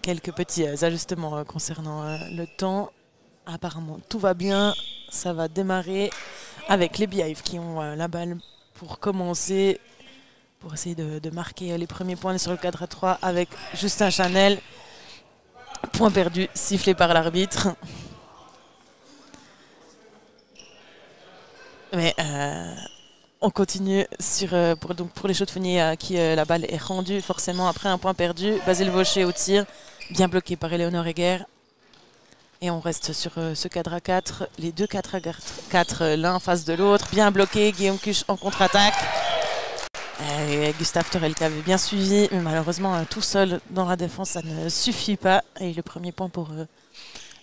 quelques petits ajustements concernant le temps. Apparemment, tout va bien. Ça va démarrer avec les Beehive qui ont la balle pour commencer, pour essayer de marquer les premiers points sur le cadre à 3 avec Justin Chanel. Point perdu, sifflé par l'arbitre. Mais on continue pour les Chaux-de-Fonniers à qui la balle est rendue forcément après un point perdu. Basile Vaucher au tir, bien bloqué par Éléonore Heger. Et on reste sur ce cadre à 4, les deux 4 à 4 l'un en face de l'autre, bien bloqué. Guillaume Cuche en contre-attaque. Gustave Torel qui avait bien suivi, mais malheureusement tout seul dans la défense ça ne suffit pas. Et le premier point pour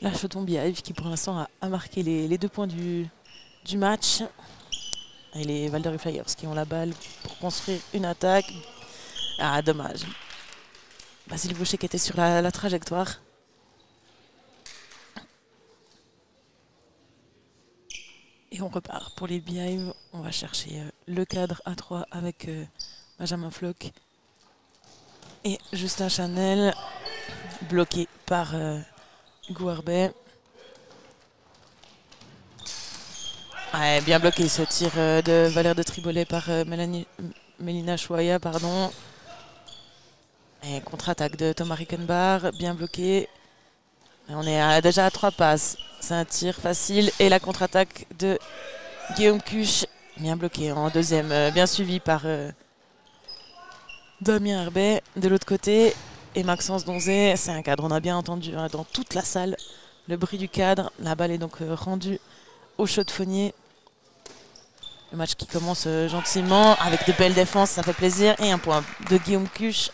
la Chaux-de-Fonds Beehive qui pour l'instant a marqué les 2 points du match. Et les Val-de-Rue Flyers qui ont la balle pour construire une attaque. Ah dommage. Basile Vaucher qui était sur la trajectoire. Et on repart pour les Beehive. On va chercher le cadre à 3 avec Benjamin Floch et Justin Chanel, bloqué par Hugo Herbet. Ouais, bien bloqué ce tir de Valère de Tribolet par Mélina Chouaya, pardon. Et contre-attaque de Thomas Rickenbach, bien bloqué. Et on est déjà à 3 passes. C'est un tir facile et la contre-attaque de Guillaume Cuche, bien bloqué en deuxième, bien suivi par Damien Herbet de l'autre côté et Maxence Donzé. C'est un cadre, on a bien entendu dans toute la salle le bruit du cadre. La balle est donc rendue au Chaux-de-Fonniers. Le match qui commence gentiment avec de belles défenses, ça fait plaisir. Et un point de Guillaume Cuche.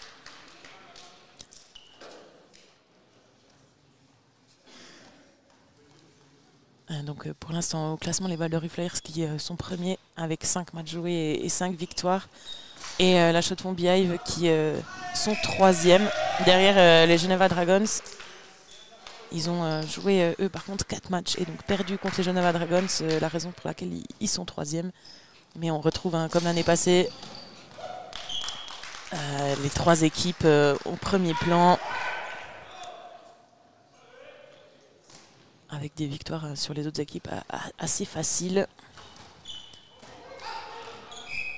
Donc pour l'instant au classement les Val-de-Rue Flyers qui sont premiers avec 5 matchs joués et 5 victoires. Et la Chaux-de-Fonds Beehive qui sont 3e derrière les Geneva Dragons. Ils ont joué eux par contre 4 matchs et donc perdu contre les Geneva Dragons, la raison pour laquelle ils sont 3e. Mais on retrouve comme l'année passée les 3 équipes au premier plan. Avec des victoires sur les autres équipes assez faciles.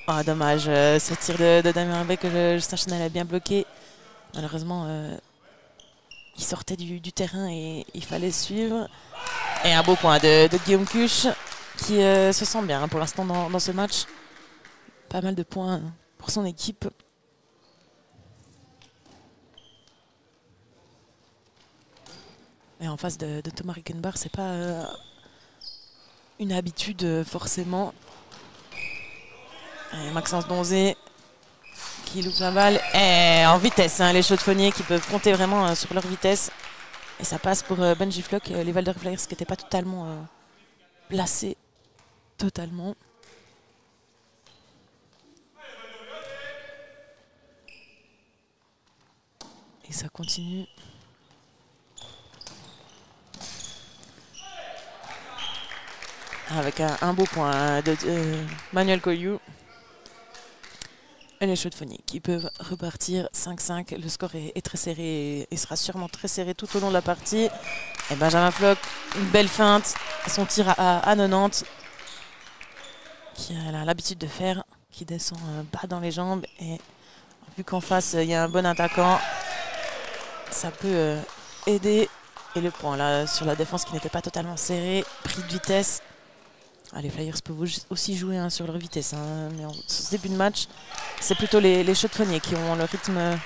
Oh, dommage, ce tir de Damien Herbet que Justin Chanel a bien bloqué. Malheureusement, il sortait du terrain et il fallait suivre. Et un beau point de Guillaume Cuche qui se sent bien pour l'instant dans ce match. Pas mal de points pour son équipe. Et en face de Thomas Rickenbach, c'est pas une habitude forcément. Et Maxence Donzé qui loupe la balle. Et en vitesse, les Chaux-de-Fonniers qui peuvent compter vraiment sur leur vitesse. Et ça passe pour Benji Floch, les Val-de-Rue Flyers qui n'étaient pas totalement placés. Totalement. Et ça continue. Avec un beau point de Manuel Coyou. Et les Chaux-de-Fonniers qui peuvent repartir 5-5. Le score est très serré et sera sûrement très serré tout au long de la partie. Et Benjamin Floch, une belle feinte. Son tir à 90 qui a l'habitude de faire, qui descend bas dans les jambes. Et vu qu'en face, il y a un bon attaquant, ça peut aider. Et le point là sur la défense qui n'était pas totalement serrée, pris de vitesse. Les Flyers peuvent aussi jouer sur leur vitesse, mais sur ce début de match, c'est plutôt les Chaux-de-Fonniers qui ont le rythme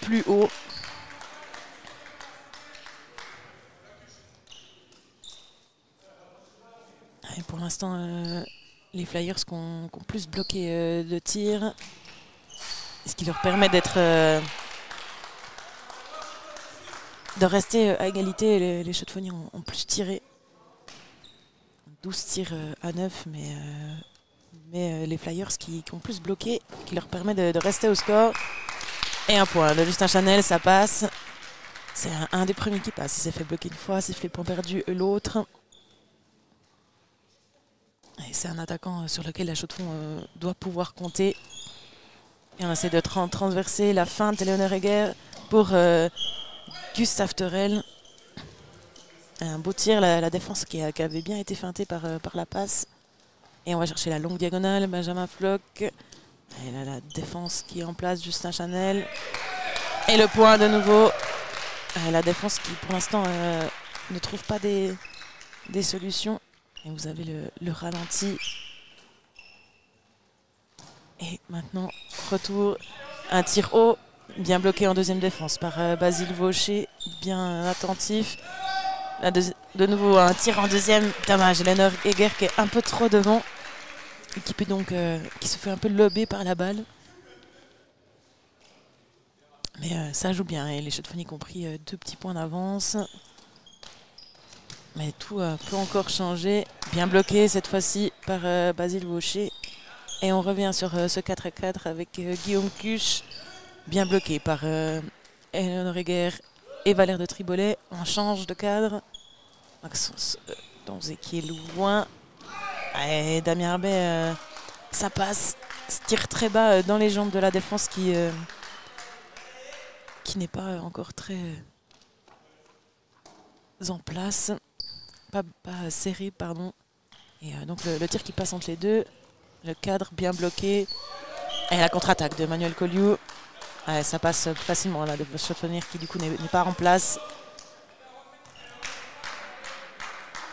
plus haut. Et pour l'instant, les Flyers qui ont plus bloqué de tirs, ce qui leur permet de rester à égalité. Les Chaux-de-Fonniers ont plus tiré. 12 tirs à 9, mais les Flyers qui ont plus bloqué, qui leur permet de rester au score. Et un point de Justin Chanel, ça passe. C'est un des premiers qui passe. Il s'est fait bloquer une fois, sifflé point perdu l'autre. Et c'est un attaquant sur lequel la Chaux-de-Fonds doit pouvoir compter. Et on essaie de transverser la feinte de Éléonore Heger pour Gustave Thorel. Un beau tir, la défense qui avait bien été feintée par la passe. Et on va chercher la longue diagonale, Benjamin Floch. Et là, la défense qui est en place, Justin Chanel. Et le point de nouveau. La défense qui, pour l'instant, ne trouve pas des solutions. Et vous avez le ralenti. Et maintenant, retour. Un tir haut, bien bloqué en deuxième défense par Basile Vaucher, bien attentif. Là, de nouveau, un tir en deuxième. Dommage, Eleanor Heger qui est un peu trop devant. Et qui se fait un peu lober par la balle. Mais ça joue bien. Et les Chaux-de-Fonds ont pris 2 petits points d'avance. Mais tout peut encore changer. Bien bloqué cette fois-ci par Basile Vaucher. Et on revient sur ce 4-4 avec Guillaume Cuche. Bien bloqué par Eleanor Heger et Valère de Tribolet. On change de cadre. Maxence Donzé qui est loin. Et Damien Arbet, ça passe. Se tire très bas dans les jambes de la défense qui n'est pas encore très en place. Pas serré, pardon. Et donc le tir qui passe entre les deux. Le cadre bien bloqué. Et la contre-attaque de Manuel Colliou. Ça passe facilement là, de Chauffonier qui du coup n'est pas en place.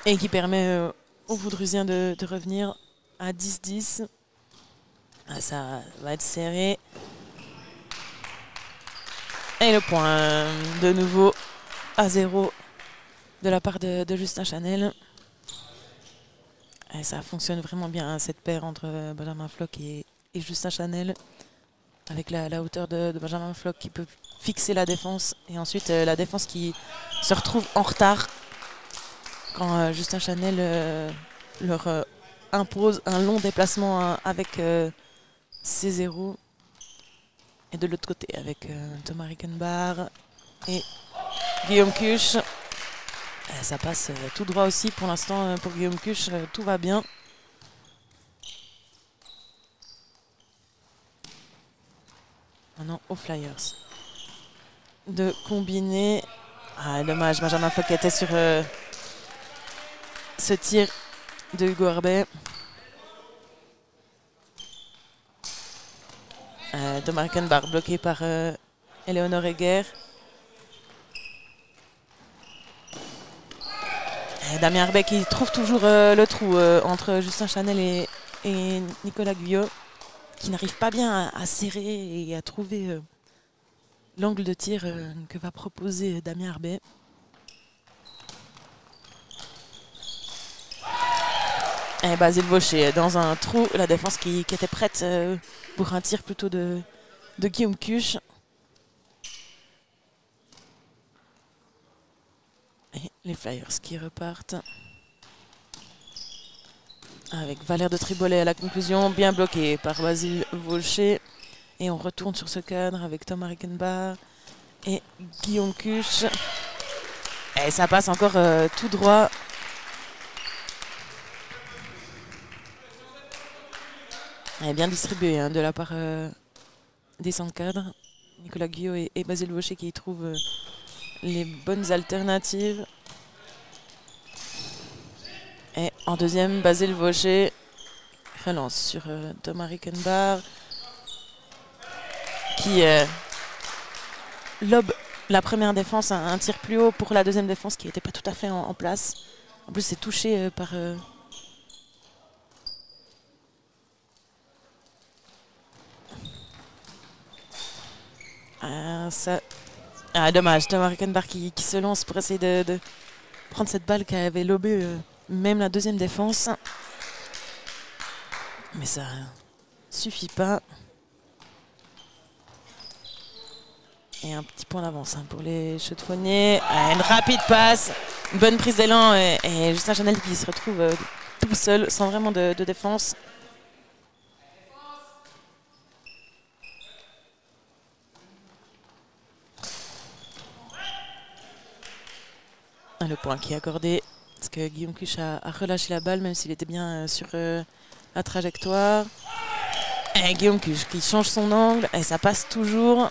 Et qui permet aux Vaudrusiens de revenir à 10-10. Ça va être serré. Et le point de nouveau à 0 de la part de Justin Chanel. Et ça fonctionne vraiment bien, hein, cette paire entre Benjamin Floch et Justin Chanel. Avec la hauteur de Benjamin Floch qui peut fixer la défense. Et ensuite la défense qui se retrouve en retard quand Justin Chanel leur impose un long déplacement avec ses zéros. Et de l'autre côté avec Thomas Rickenbach et Guillaume Cuche. Ça passe tout droit aussi pour l'instant pour Guillaume Cuche, tout va bien. Maintenant aux Flyers de combiner. Dommage, Benjamin Floch était sur ce tir de Hugo Arbet. Thomas Rickenbach bloqué par Eleanor Heger. Damien Arbet qui trouve toujours le trou entre Justin Chanel et Nicolas Guyot, qui n'arrive pas bien à serrer et à trouver l'angle de tir que va proposer Damien Arbet. Et Basile Vaucher dans un trou, la défense qui était prête pour un tir plutôt de Guillaume Cuche. Et les Flyers qui repartent. Avec Valère de Tribolet à la conclusion, bien bloqué par Basile Vaucher. Et on retourne sur ce cadre avec Thomas Rickenbach et Guillaume Cuche. Et ça passe encore tout droit. Et bien distribué hein, de la part des centres cadres. Nicolas Guyot et Basile Vaucher qui y trouvent les bonnes alternatives. Et en deuxième, Basile Vaucher relance sur Thomas Rickenbach qui lobe la première défense, un tir plus haut pour la deuxième défense qui n'était pas tout à fait en place. En plus, c'est touché par... dommage, Thomas Rickenbach qui se lance pour essayer de prendre cette balle qui avait lobé même la deuxième défense. Mais ça suffit pas. Et un petit point d'avance hein, pour les Chaux-de-Fonds. Une rapide passe, une bonne prise d'élan et Justin Chanel qui se retrouve tout seul, sans vraiment de défense. Le point qui est accordé, parce que Guillaume Cuche a relâché la balle, même s'il était bien sur la trajectoire. Et Guillaume Cuche qui change son angle, et ça passe toujours.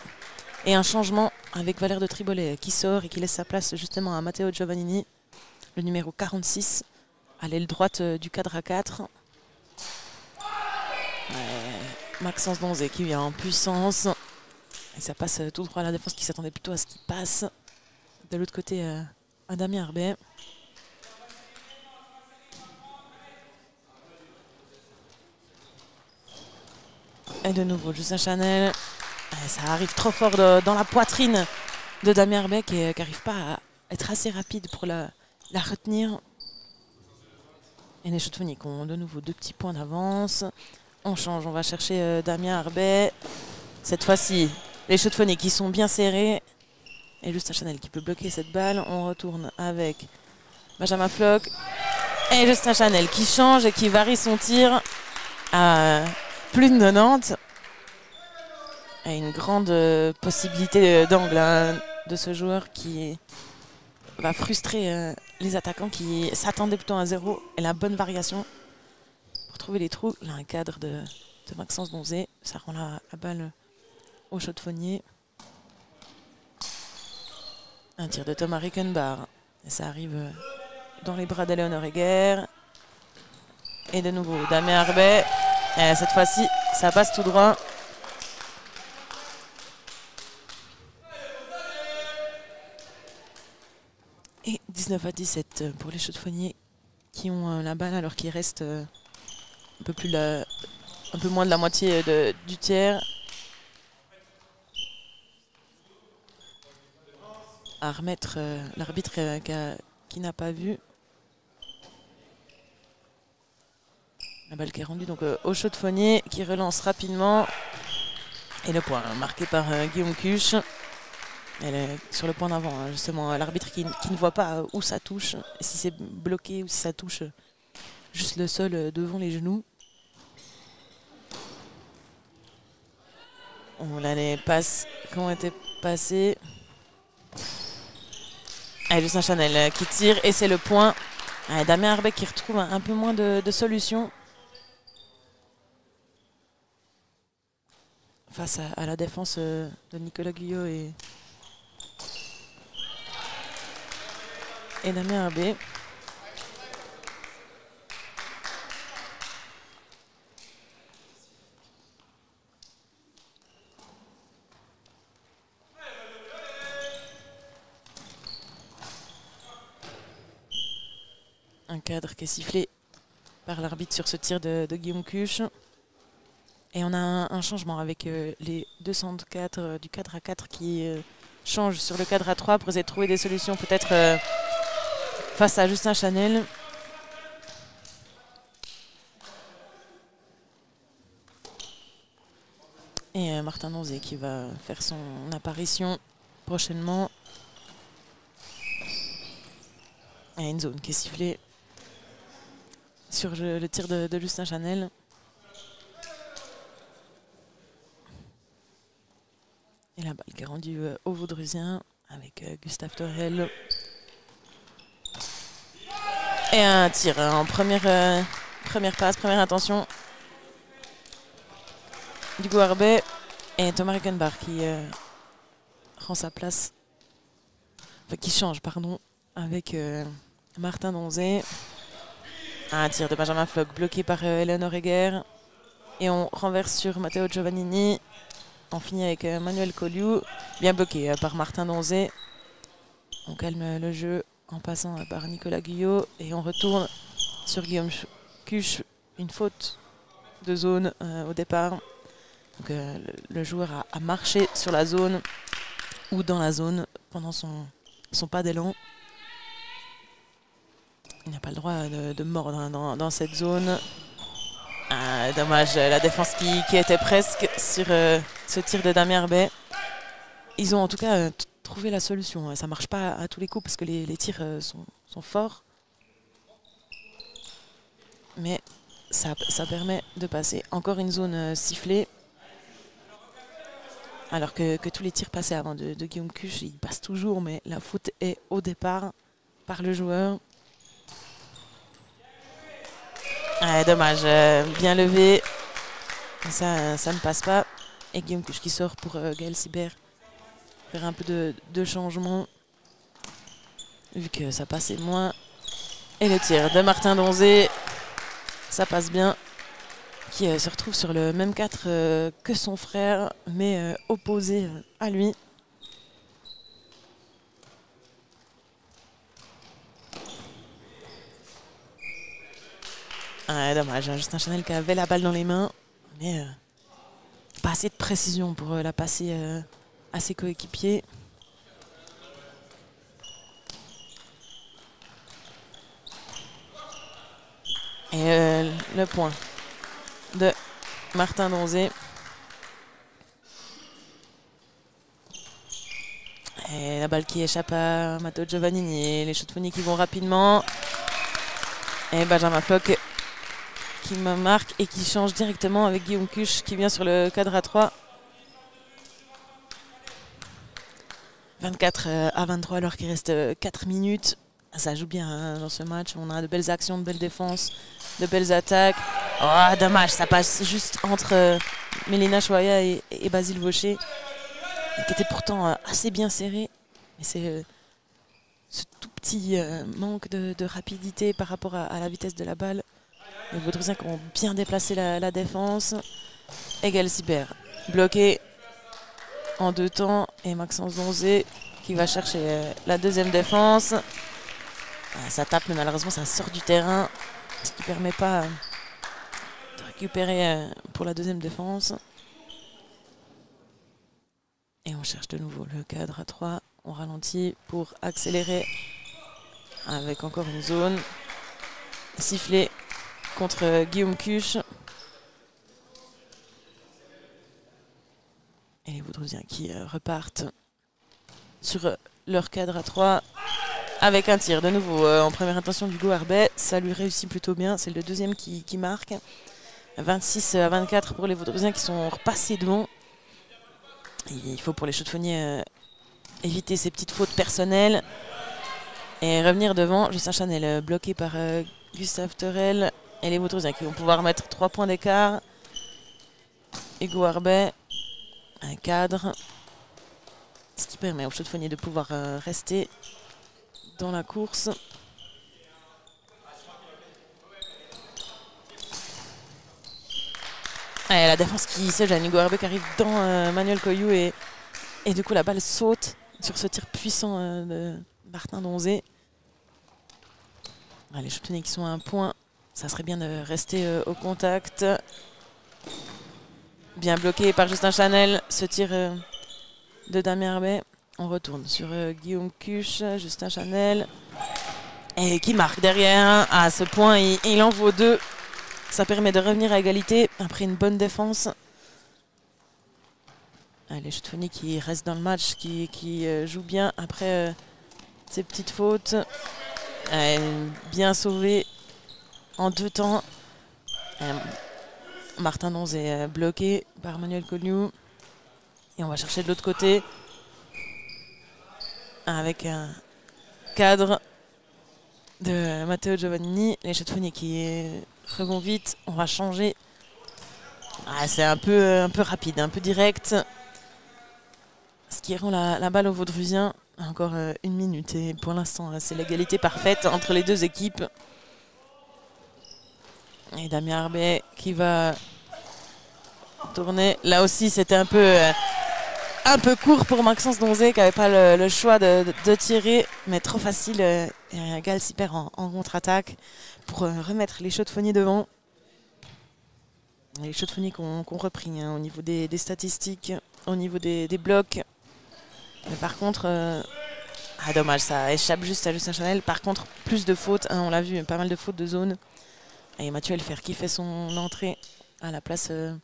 Et un changement avec Valère de Tribolet qui sort et qui laisse sa place justement à Matteo Giovannini, le numéro 46, à l'aile droite du cadre à 4. Maxence Donzé qui vient en puissance. Et ça passe tout droit à la défense qui s'attendait plutôt à ce qu'il passe. De l'autre côté, à Damien Herbet. Et de nouveau, Justin Chanel. Ça arrive trop fort dans la poitrine de Damien Herbet qui n'arrive pas à être assez rapide pour la retenir. Et les Chaux-de-Fonds qui ont de nouveau 2 petits points d'avance. On change, on va chercher Damien Herbet. Cette fois-ci, les Chaux-de-Fonds qui sont bien serrés. Et Justin Chanel qui peut bloquer cette balle. On retourne avec Benjamin Floch. Et Justin Chanel qui change et qui varie son tir à plus de 90. Et une grande possibilité d'angle de ce joueur qui va frustrer les attaquants qui s'attendaient plutôt à 0. Et la bonne variation pour trouver les trous. Là, un cadre de Maxence Donzé. Ça rend la balle au Chaux-de-Fonds. Un tir de Thomas Rickenbach. Et ça arrive dans les bras d'Eleonore Heger. Et de nouveau, Damien Herbet. Et cette fois-ci, ça passe tout droit. Et 19-17 pour les Chaux-de-Fonds qui ont la balle alors qu'il reste un peu moins de la moitié du tiers. À remettre l'arbitre qui n'a pas vu. La balle qui est rendue donc au Chaux-de-Fonds qui relance rapidement. Et le point marqué par Guillaume Cuche. Elle est sur le point d'avant, hein, justement, l'arbitre qui ne voit pas où ça touche, si c'est bloqué ou si ça touche juste le sol devant les genoux. On a les passes qui ont été passées. Allez, Justin Chanel qui tire et c'est le point. Allez, Damien Herbet qui retrouve un peu moins de solutions face à la défense de Nicolas Guyot et Damien Herbet. Un cadre qui est sifflé par l'arbitre sur ce tir de Guillaume Cuche. Et on a un changement avec les 204 du cadre à 4 qui changent sur le cadre à 3 pour essayer de trouver des solutions peut-être face à Justin Chanel. Et Martin Donzé qui va faire son apparition prochainement. Et une zone qui est sifflée sur le tir de Justin Chanel. Et la balle qui est rendue au Vaudrusien avec Gustave Torel. Et un tir en première passe, première intention. Hugo Herbet et Thomas Rickenbach qui rend sa place. Enfin, qui change, pardon, avec Martin Donzé. Un tir de Benjamin Floch bloqué par Eleonore Heger. Et on renverse sur Matteo Giovannini. On finit avec Manuel Colliou, bien bloqué par Martin Donzé. On calme le jeu en passant par Nicolas Guyot. Et on retourne sur Guillaume Cuche. Une faute de zone au départ. Donc, le joueur a marché sur la zone ou dans la zone pendant son pas d'élan. Il n'a pas le droit de mordre dans cette zone. Ah, dommage, la défense qui était presque sur ce tir de Damien Herbet. Ils ont en tout cas trouvé la solution. Ça ne marche pas à tous les coups parce que les tirs sont forts. Mais ça permet de passer. Encore une zone sifflée. Alors que tous les tirs passés avant de Guillaume Cuche, ils passent toujours. Mais la faute est au départ par le joueur. Ah, dommage, bien levé. Ça ne passe pas. Et Guillaume Cuche qui sort pour Gaël Sibert faire un peu de changement, vu que ça passait moins. Et le tir de Martin Donzé, ça passe bien, qui se retrouve sur le même 4 que son frère, mais opposé à lui. Dommage, Justin Chanel qui avait la balle dans les mains, mais pas assez de précision pour la passer à ses coéquipiers. Et le point de Martin Donzé. Et la balle qui échappe à Matteo Giovannini. Et les Chaudes-Fonnies qui vont rapidement. Et Benjamin Floch qui me marque et qui change directement avec Guillaume Cuche qui vient sur le cadre à 3. 24 à 23 alors qu'il reste 4 minutes. Ça joue bien dans ce match. On a de belles actions, de belles défenses, de belles attaques. Oh, dommage, ça passe juste entre Mélina Choya et Basile Vaucher, qui était pourtant assez bien serré. Mais c'est ce tout petit manque de rapidité par rapport à la vitesse de la balle. Les Vaudreusiens qui ont bien déplacé la défense. Egal Cyber bloqué en 2 temps. Et Maxence Donzé qui va chercher la deuxième défense. Ça tape, mais malheureusement ça sort du terrain, ce qui ne permet pas de récupérer pour la deuxième défense. Et on cherche de nouveau le cadre à 3. On ralentit pour accélérer avec encore une zone. Sifflet contre Guillaume Cuche. Et les Vaudreusiens qui repartent sur leur cadre à 3. Avec un tir de nouveau en première intention d'Hugo Arbet. Ça lui réussit plutôt bien. C'est le deuxième qui marque. 26 à 24 pour les Vaudreusiens qui sont repassés devant. Et il faut pour les Chaudes-Fonnies éviter ces petites fautes personnelles. Et revenir devant. Justin Chanel bloqué par Gustave Terrel. Et les Vaudreusiens qui vont pouvoir mettre 3 points d'écart. Hugo Arbet. Un cadre. Ce qui permet aux Chaudes-Fonnies de pouvoir rester dans la course. Et la défense qui se gêne. Hugo Arbet qui arrive dans Manuel Coyou et du coup la balle saute sur ce tir puissant de Martin Donzé. Les Chaudes-Fonnies qui sont à un point. Ça serait bien de rester au contact. Bien bloqué par Justin Chanel. Ce tir de Damien Arbet. On retourne sur Guillaume Cuche, Justin Chanel. Et qui marque derrière. À ce point, il en vaut 2. Ça permet de revenir à égalité après une bonne défense. Les Chaudes-Fonnies qui restent dans le match, qui jouent bien après ces petites fautes. Bien sauvé en 2 temps. Martin Donzé est bloqué par Manuel Cognou. Et on va chercher de l'autre côté. Avec un cadre de Matteo Giovannini. Les Chaudes-Fonnies qui revont vite. On va changer. C'est un peu rapide, un peu direct. Ce qui rend la balle aux Vaudreusiens. Encore 1 minute. Et pour l'instant, c'est l'égalité parfaite entre les deux équipes. Et Damien Arbet qui va tourner. Là aussi, c'était un peu court pour Maxence Donzé qui n'avait pas le choix de tirer, mais trop facile. Gal Siper en contre-attaque pour remettre les Chaudes-Fonnies devant. Les Chaudes-Fonnies qui ont repris au niveau des statistiques, au niveau des blocs. Mais par contre, dommage, ça échappe juste à Justin Chanel. Par contre, plus de fautes, on l'a vu, pas mal de fautes de zone. Et Mathieu Elfer qui fait son entrée à la place de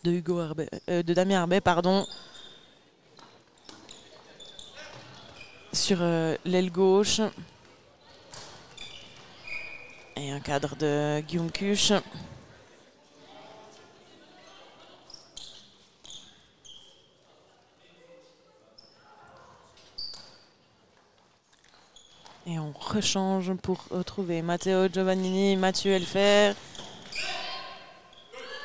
Damien Arbet, pardon. Sur l'aile gauche. Et un cadre de Guillaume Cuche. Et on rechange pour retrouver Matteo Giovannini, Mathieu Elfer.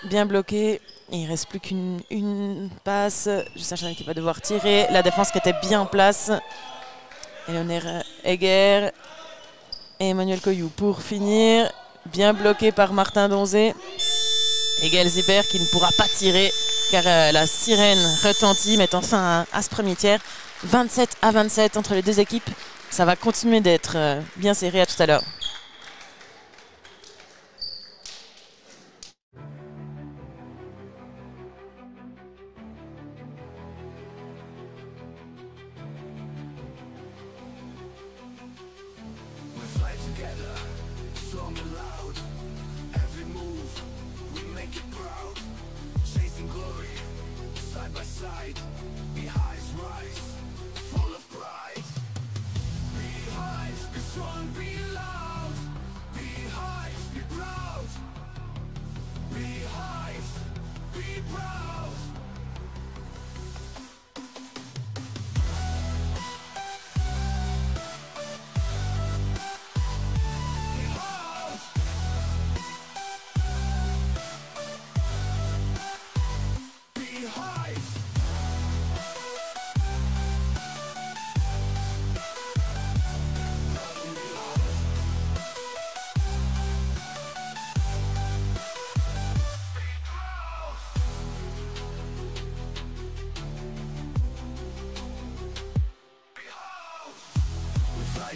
bien bloqué. Il ne reste plus qu'une passe. Justin Chanel qui va devoir tirer. La défense qui était bien en place. Eleonore Egger et Emmanuel Coyou pour finir. Bien bloqué par Martin Donzé. Et Gaël Zipper qui ne pourra pas tirer car la sirène retentit, mettant fin à ce premier tiers. 27-27 entre les deux équipes. Ça va continuer d'être bien serré. À tout à l'heure.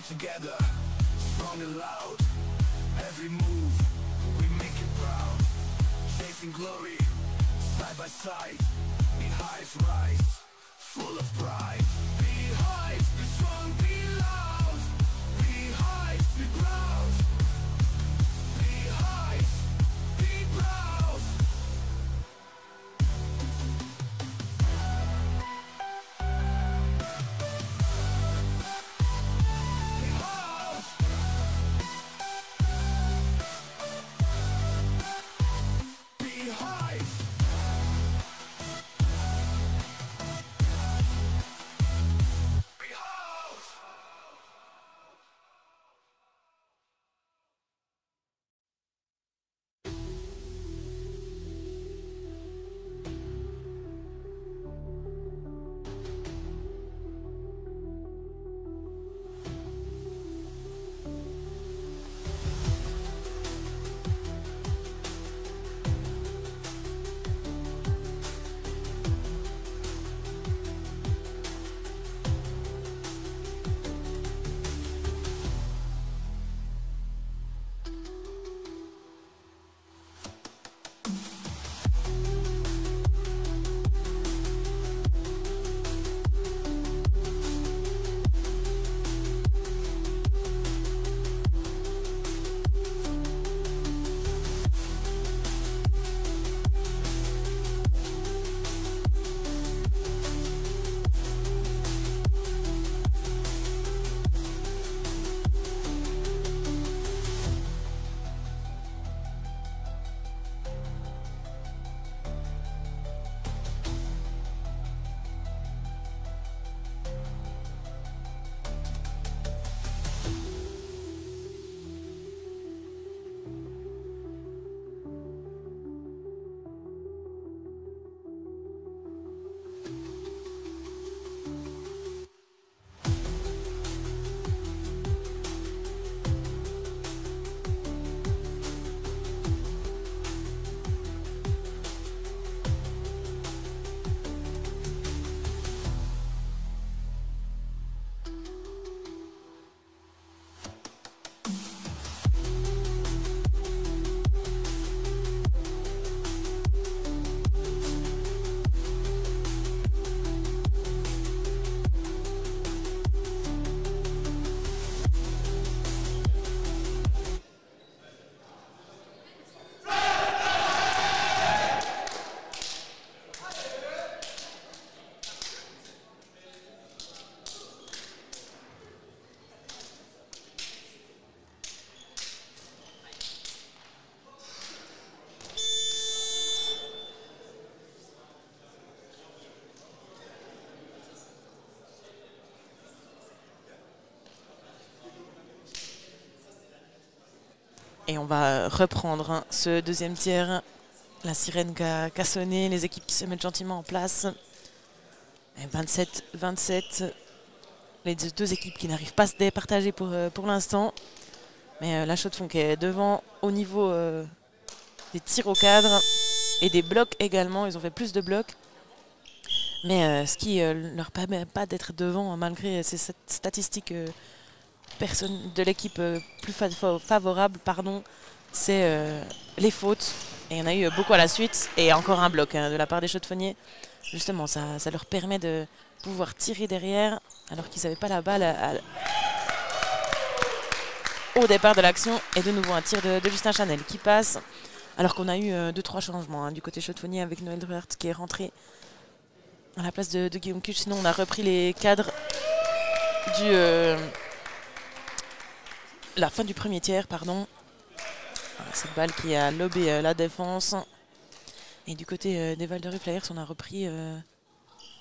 Together, strong and loud. Every move, we make it proud. Chasing glory, side by side. Be highs rise, full of pride. Be highs, be strong, be loud. Be highs, be proud. Be highs, be proud. Et on va reprendre ce deuxième tiers La sirène qui a sonné, les équipes qui se mettent gentiment en place. 27-27. Les deux équipes qui n'arrivent pas à se départager pour l'instant. Mais la Chaux-de-Fonds qui est devant au niveau des tirs au cadre et des blocs également. Ils ont fait plus de blocs. Mais ce qui ne leur permet pas d'être devant malgré ces statistiques de l'équipe plus favorable, c'est les fautes. Et il y en a eu beaucoup à la suite. Et encore un bloc de la part des Chaux-de-Fonniers. Justement, ça leur permet de pouvoir tirer derrière alors qu'ils n'avaient pas la balle au départ de l'action. Et de nouveau un tir de Justin Chanel qui passe. Alors qu'on a eu 2-3 changements du côté Chaux-de-Fonniers avec Noël Druart qui est rentré à la place de Guillaume Kuch. Sinon, on a repris les cadres la fin du premier tiers, pardon. Cette balle qui a lobé la défense. Et du côté des Val-de-Rue Flyers, on a repris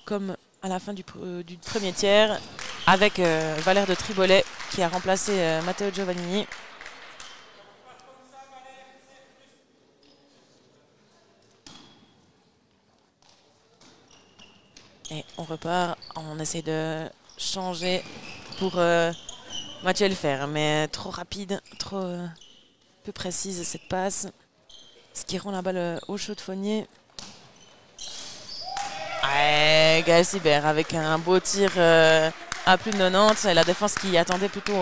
comme à la fin du premier tiers avec Valère de Tribolet qui a remplacé Matteo Giovannini. Et on repart, on essaie de changer pour Mathieu Elfer, mais trop rapide, trop peu précise cette passe. Ce qui rend la balle au Chaux-de-Fonniers. Gaël Sibert avec un beau tir à plus de 90. Et la défense qui attendait plutôt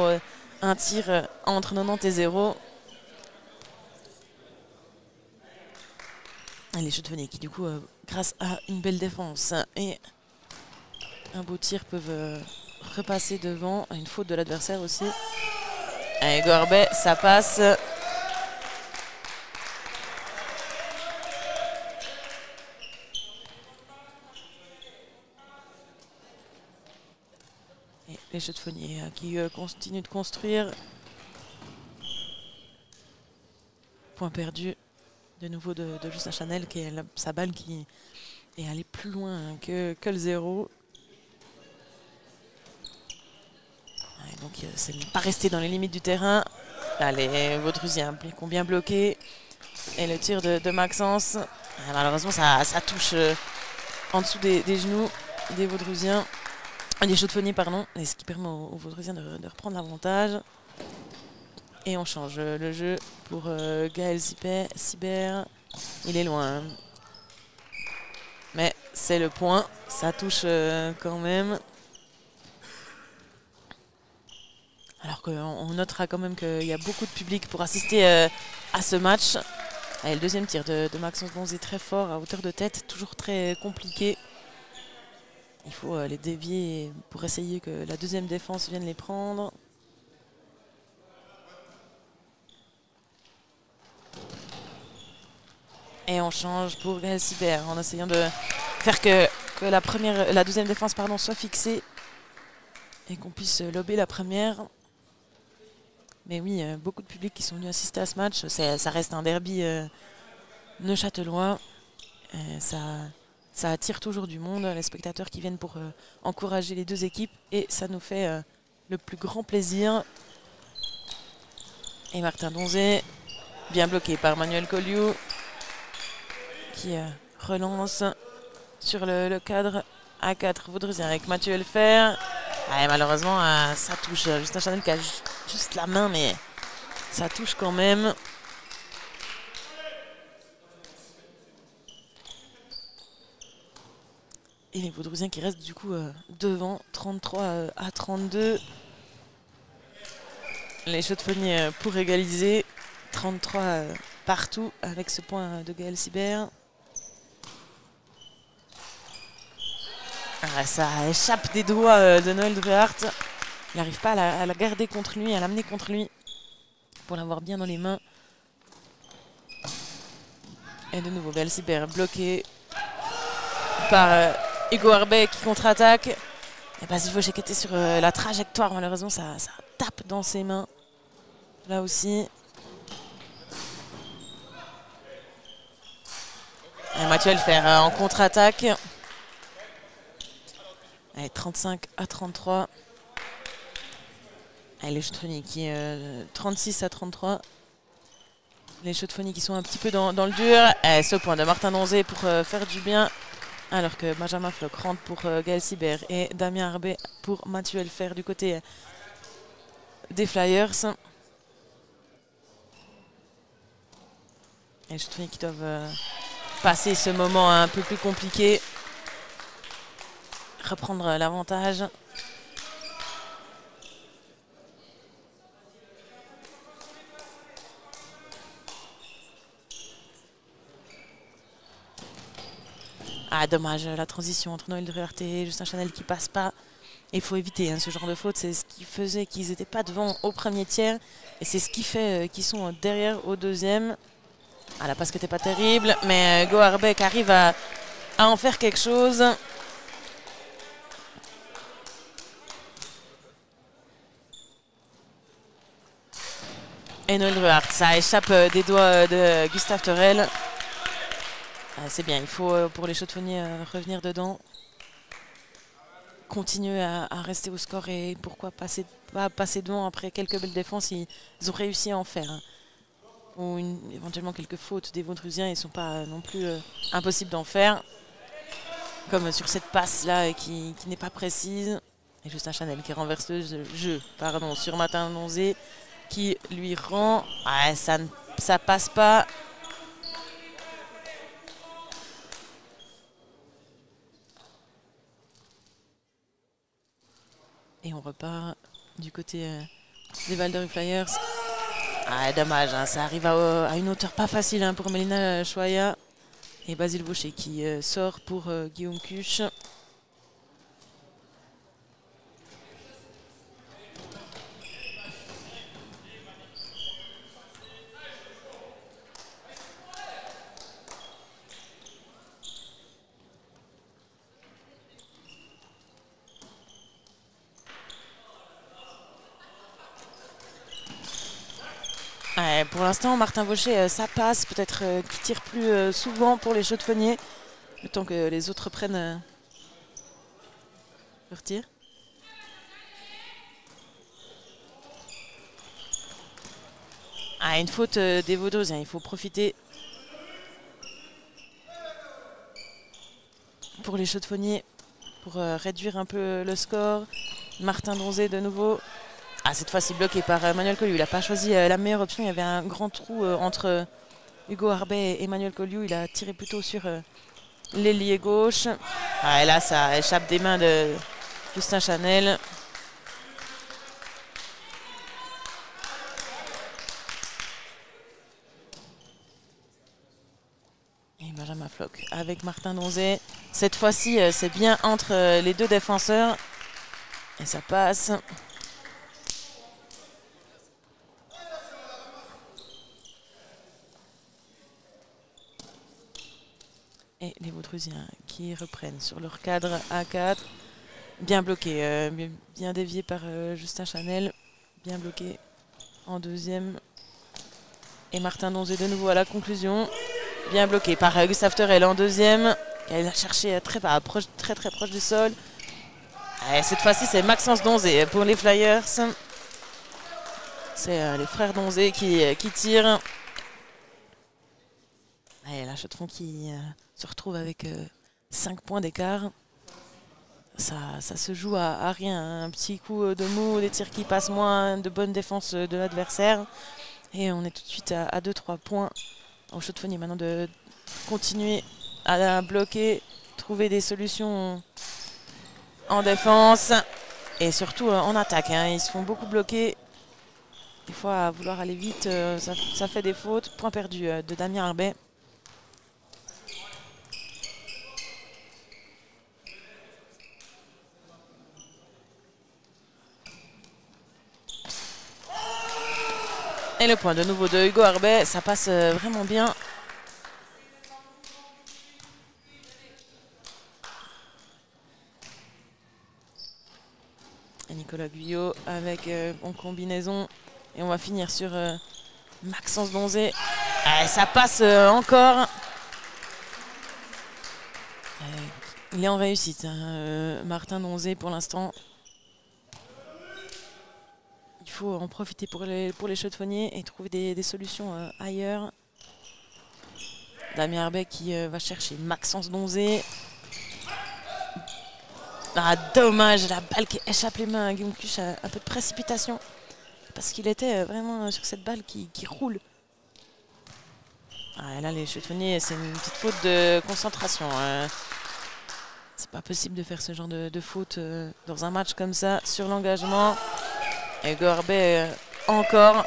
un tir entre 90 et 0. Et les Chaux-de-Fonniers qui du coup, grâce à une belle défense et un beau tir, peuvent repasser devant. Une faute de l'adversaire aussi. Et Gorbet, ça passe. Et les Chaux-de-Fonniers qui continuent de construire. Point perdu de nouveau de Justin Chanel, qui est sa balle qui est allée plus loin que le 0. Et donc c'est ne pas rester dans les limites du terrain. Là, les Vaudrusiens ont bien bloqué. Et le tir de Maxence, malheureusement ça touche en dessous des genoux des Vaudrusiens. Des Chaux-de-Fonniers, pardon. Et ce qui permet aux Vaudrusiens de reprendre l'avantage. Et on change le jeu pour Gaël Sibert. Il est loin. Mais c'est le point. Ça touche quand même. Alors qu'on notera quand même qu'il y a beaucoup de public pour assister à ce match. Et le deuxième tir de Maxence Bonzi, très fort, à hauteur de tête. Toujours très compliqué. Il faut les dévier pour essayer que la deuxième défense vienne les prendre. Et on change pour Gaël Sibert en essayant de faire que la deuxième défense soit fixée et qu'on puisse lober la première. Mais oui, beaucoup de public qui sont venus assister à ce match. Ça reste un derby neuchâtelois. Ça attire toujours du monde, les spectateurs qui viennent pour encourager les deux équipes. Et ça nous fait le plus grand plaisir. Et Martin Donzé, bien bloqué par Manuel Colliou, qui relance sur le cadre A4 Vaudrusien avec Mathieu Elfer. Malheureusement, ça touche. Justin Chanel qui a juste la main, mais ça touche quand même. Et les Vaudrusiens qui restent du coup devant, 33 à 32. Les Chaux-de-Fonniers pour égaliser, 33 partout avec ce point de Gaël Sibert. Ça échappe des doigts de Noël Druart. Il n'arrive pas à la garder contre lui, à l'amener contre lui pour l'avoir bien dans les mains. Et de nouveau, Gaël Sibert bloqué par Hugo Arbet qui contre-attaque. Et Basile qui était sur la trajectoire. Malheureusement, ça tape dans ses mains. Là aussi. Et Mathieu Elfer en contre-attaque. 35 à 33. Les Chaux-de-Fonniers qui 36 à 33. Les Chaux-de-Fonds qui sont un petit peu dans le dur. Et ce point de Martin Donzé pour faire du bien. Alors que Benjamin Floch rentre pour Gaël Sibert et Damien Arbet pour Mathieu Elfer du côté des Flyers. Et les Chaux-de-Fonds qui doivent passer ce moment un peu plus compliqué. Reprendre l'avantage. Ah, dommage, la transition entre Noël Druart et Justin Chanel qui passe pas. Il faut éviter ce genre de faute. C'est ce qui faisait qu'ils n'étaient pas devant au premier tiers. Et c'est ce qui fait qu'ils sont derrière au deuxième. Ah, la passe qui n'était pas terrible. Mais Go Arbeck arrive à en faire quelque chose. Et Noël Druart, ça échappe des doigts de Gustave Thorel. C'est bien, il faut pour les Chaux-de-Fonds revenir dedans. Continuer à rester au score et pourquoi pas passer devant après quelques belles défenses. Ils ont réussi à en faire. Ou éventuellement quelques fautes des Vaudrusiens, ils ne sont pas non plus impossibles d'en faire. Comme sur cette passe-là qui n'est pas précise. Et Justin Chanel qui renverse le jeu sur Martin Donzé qui lui rend. Ouais, ça passe pas. Et on repart du côté des Val-d'Or Flyers. Ah, dommage, hein, ça arrive à une hauteur pas facile hein, pour Mélina Choya. Et Basile Vaucher qui sort pour Guillaume Cuche. Pour l'instant, Martin Vaucher, ça passe. Peut-être qu'il tire plus souvent pour les Chaux-de-Fonds. Le temps que les autres prennent leur tir. Une faute des Vaudreusiens. Il faut profiter pour les Chaux-de-Fonds pour réduire un peu le score. Martin Donzé de nouveau. Cette fois-ci bloqué par Manuel Colliou. Il n'a pas choisi la meilleure option. Il y avait un grand trou entre Hugo Arbet et Emmanuel Colliou. Il a tiré plutôt sur l'ailier gauche. Et là, ça échappe des mains de Justin Chanel. Et Benjamin Floch avec Martin Donzé. Cette fois-ci, c'est bien entre les deux défenseurs. Et ça passe. Et les Vaudreusiens qui reprennent sur leur cadre A4. Bien bloqué, bien dévié par Justin Chanel. Bien bloqué en deuxième. Et Martin Donzé de nouveau à la conclusion. Bien bloqué par Gustave Thorel en deuxième. Il a cherché très proche du sol. Et cette fois-ci, c'est Maxence Donzé pour les Flyers. C'est les frères Donzé qui tirent. Et la Chaux-de-Fonds qui se retrouve avec 5 points d'écart. Ça se joue à rien. Un petit coup de mou, des tirs qui passent moins, de bonne défense de l'adversaire. Et on est tout de suite à 2-3 points. Au Chaux-de-Fonds maintenant de continuer à bloquer, trouver des solutions en défense et surtout en attaque. Ils se font beaucoup bloquer. Des fois, à vouloir aller vite, ça fait des fautes. Point perdu de Damien Arbet. Et le point de nouveau de Hugo Arbet, ça passe vraiment bien. Et Nicolas Guyot avec en combinaison. Et on va finir sur Maxence Donzé. Ça passe encore. Il est en réussite, Martin Donzé pour l'instant. Il faut en profiter pour les Chaux-de-Fonds et trouver des solutions ailleurs. Damien Herbet qui va chercher Maxence Donzé. Ah, dommage, la balle qui échappe les mains à Guillaume Cuche, un peu de précipitation. Parce qu'il était vraiment sur cette balle qui roule. Ah, et là, les chauffeuniers, c'est une petite faute de concentration. C'est pas possible de faire ce genre de faute dans un match comme ça, sur l'engagement. Et Herbet encore,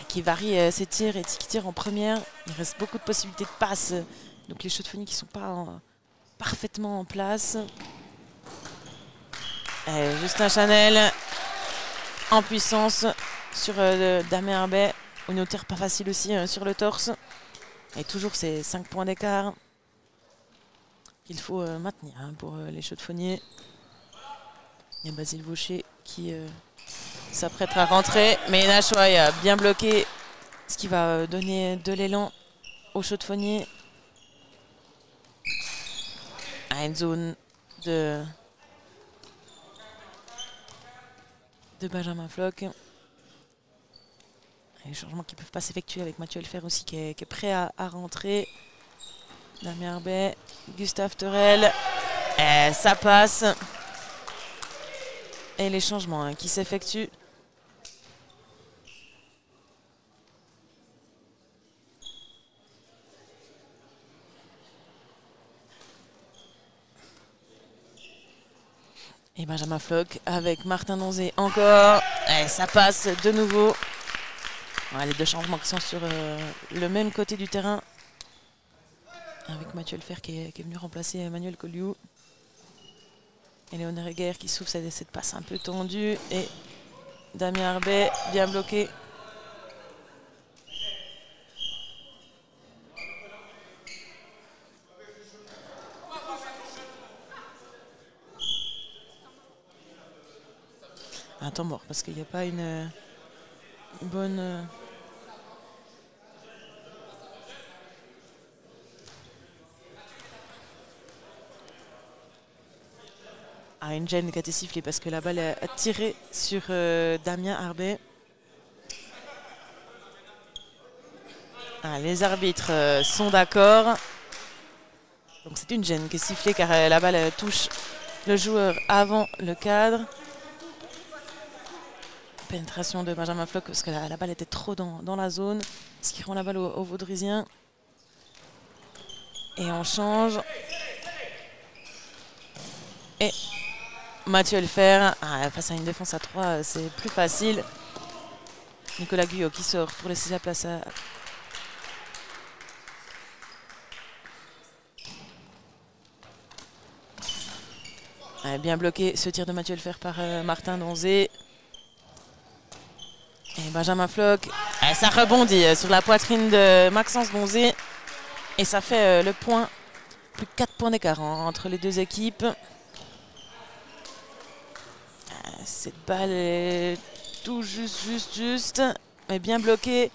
qui varie ses tirs et qui tire en première. Il reste beaucoup de possibilités de passe. Donc les chauffeuniers qui ne sont pas parfaitement en place. Et Justin Chanel en puissance sur Damien Herbet. Une tir pas facile aussi sur le torse. Et toujours ces 5 points d'écart qu'il faut maintenir pour les chauffeuniers. Il y a Basile Vaucher qui s'apprête à rentrer. Mais Nachoy a bien bloqué, ce qui va donner de l'élan aux chauffeuniers. À une zone de Benjamin Floch. Les changements qui ne peuvent pas s'effectuer avec Mathieu Elfer aussi qui est prêt à rentrer. Damien Herbet, Gustave Terrel. Et ça passe. Et les changements qui s'effectuent. Et Benjamin Floch avec Martin Donzé encore. Et ça passe de nouveau. Voilà, les deux changements qui sont sur le même côté du terrain. Avec Mathieu Elfer qui est venu remplacer Emmanuel Colliou. Et Léonard Heger qui souffle cette passe un peu tendue. Et Damien Herbet bien bloqué. Un temps mort parce qu'il n'y a pas une bonne... une gêne qui a été sifflée parce que la balle a tiré sur Damien Herbet. Les arbitres sont d'accord. Donc c'est une gêne qui est sifflée car la balle touche le joueur avant le cadre. Pénétration de Benjamin Floch parce que la balle était trop dans la zone. Ce qui rend la balle au Vaudrisien. Et on change. Et Mathieu Elfer, face à une défense à 3, c'est plus facile. Nicolas Guyot qui sort pour laisser la place à... Bien bloqué ce tir de Mathieu Elfer par Martin Donzé. Et Benjamin Floch, ça rebondit sur la poitrine de Maxence Donzé. Et ça fait le point. Plus de 4 points d'écart entre les deux équipes. Cette balle est tout juste, mais bien bloquée.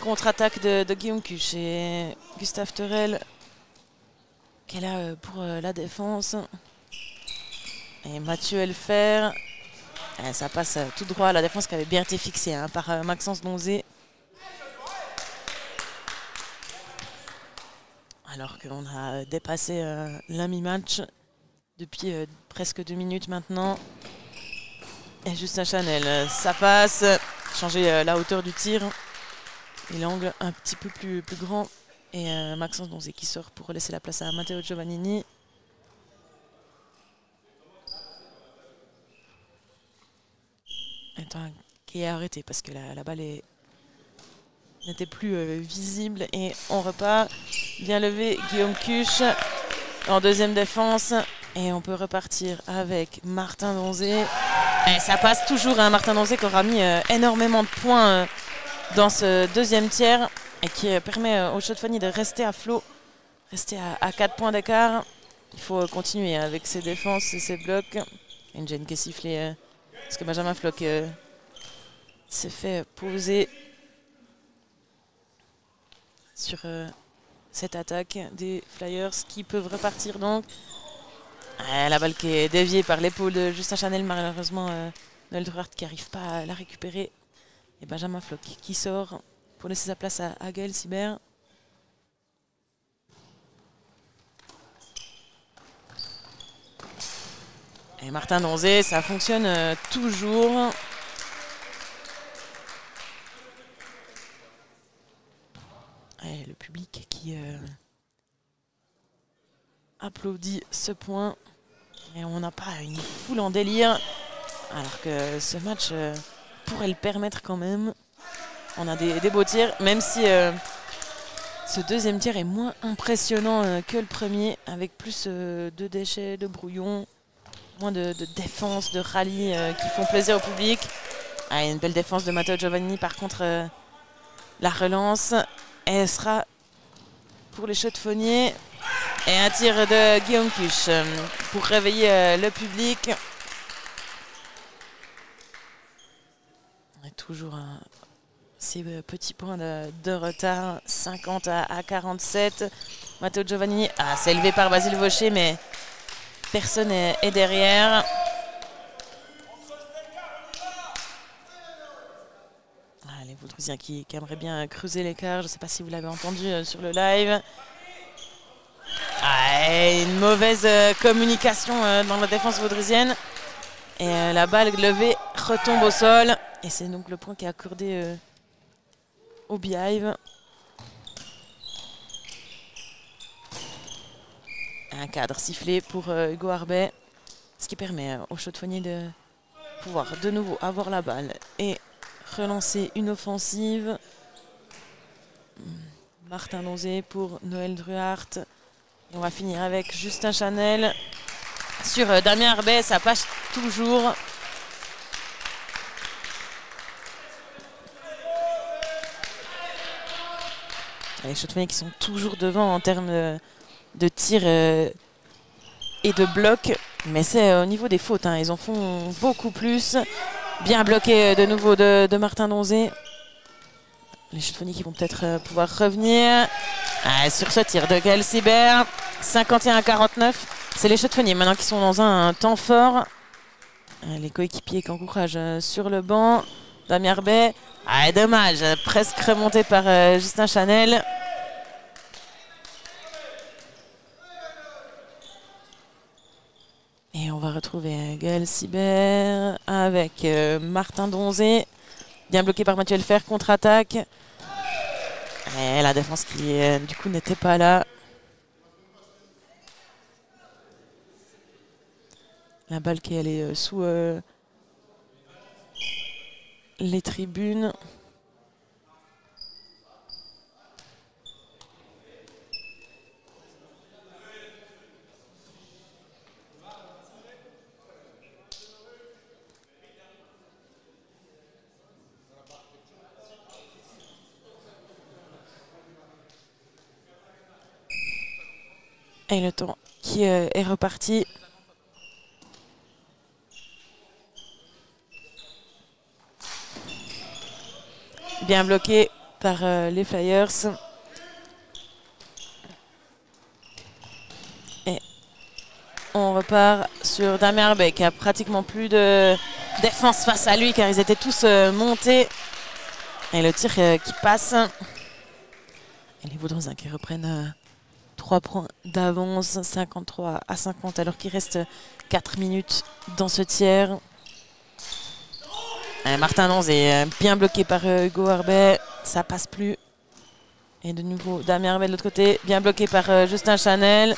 Contre-attaque de Guillaume Cuche et Gustave Terrel qui est là pour la défense. Et Mathieu Elfer, ça passe tout droit à la défense qui avait bien été fixée par Maxence Donzé. Alors qu'on a dépassé la mi-match depuis presque 2 minutes maintenant. Et Justin Chanel, ça passe. Changer la hauteur du tir. Et l'angle un petit peu plus grand. Et Maxence Donzé qui sort pour laisser la place à Matteo Giovannini. Qui est arrêté parce que la balle n'était plus visible. Et on repart. Bien levé Guillaume Cuche en deuxième défense. Et on peut repartir avec Martin Donzé. Et ça passe toujours, Martin Donzé qui aura mis énormément de points dans ce deuxième tiers. Et qui permet aux chauffeuniers de rester à flot. Rester à 4 points d'écart. Il faut continuer avec ses défenses et ses blocs. Une gêne qui est sifflée parce que Benjamin Floch s'est fait poser sur cette attaque des Flyers qui peuvent repartir donc. La balle qui est déviée par l'épaule de Justin Chanel, malheureusement Noël Duhart qui n'arrive pas à la récupérer. Et Benjamin Floch qui sort pour laisser sa place à Gaël Sibert. Et Martin Donzé, ça fonctionne toujours. Et le public qui applaudit ce point. Et on n'a pas une foule en délire. Alors que ce match pourrait le permettre quand même. On a des beaux tirs, même si ce deuxième tir est moins impressionnant que le premier, avec plus de déchets, de brouillon, moins de défense, de rallye qui font plaisir au public. Ah, une belle défense de Matteo Giovanni, par contre la relance, elle sera pour les chaudefonniers. Et un tir de Guillaume Cuche pour réveiller le public. Et toujours ces petits points de retard, 50 à 47. Matteo Giovanni s'est élevé par Basile Vaucher, mais personne est derrière. Les Vaudreusiens qui aimeraient bien creuser l'écart. Je ne sais pas si vous l'avez entendu sur le live. Une mauvaise communication dans la défense vaudreusienne. Et la balle levée retombe au sol. Et c'est donc le point qui est accordé au Beehive. Un cadre sifflé pour Hugo Arbet. Ce qui permet aux chaudefonniers de pouvoir de nouveau avoir la balle et relancer une offensive. Martin Donzé pour Noël Druart. Et on va finir avec Justin Chanel sur Damien Arbet. Ça passe toujours. Les chaudefonniers qui sont toujours devant en termes de tir et de bloc. Mais c'est au niveau des fautes. Ils en font beaucoup plus. Bien bloqué de nouveau de Martin Donzé. Les chaudefonniers qui vont peut-être pouvoir revenir. Sur ce tir de Gaël Sibert. 51 à 49. C'est les chaudefonniers maintenant qui sont dans un temps fort. Les coéquipiers qui encouragent sur le banc. Damien Arbet. Dommage. Presque remonté par Justin Chanel. Et on va retrouver Gaël Sibert avec Martin Donzé. Bien bloqué par Mathieu Elfer, contre-attaque. Et la défense qui, du coup, n'était pas là. La balle qui est allée sous les tribunes. Et le temps qui est reparti. Bien bloqué par les Flyers. Et on repart sur Damien Arbet qui a pratiquement plus de défense face à lui car ils étaient tous montés. Et le tir qui passe. Et les Vaudreusiens qui reprennent 3 points d'avance, 53 à 50 alors qu'il reste 4 minutes dans ce tiers. Martin Donzé bien bloqué par Hugo Arbet, ça passe plus. Et de nouveau Damien Arbet de l'autre côté, bien bloqué par Justin Chanel.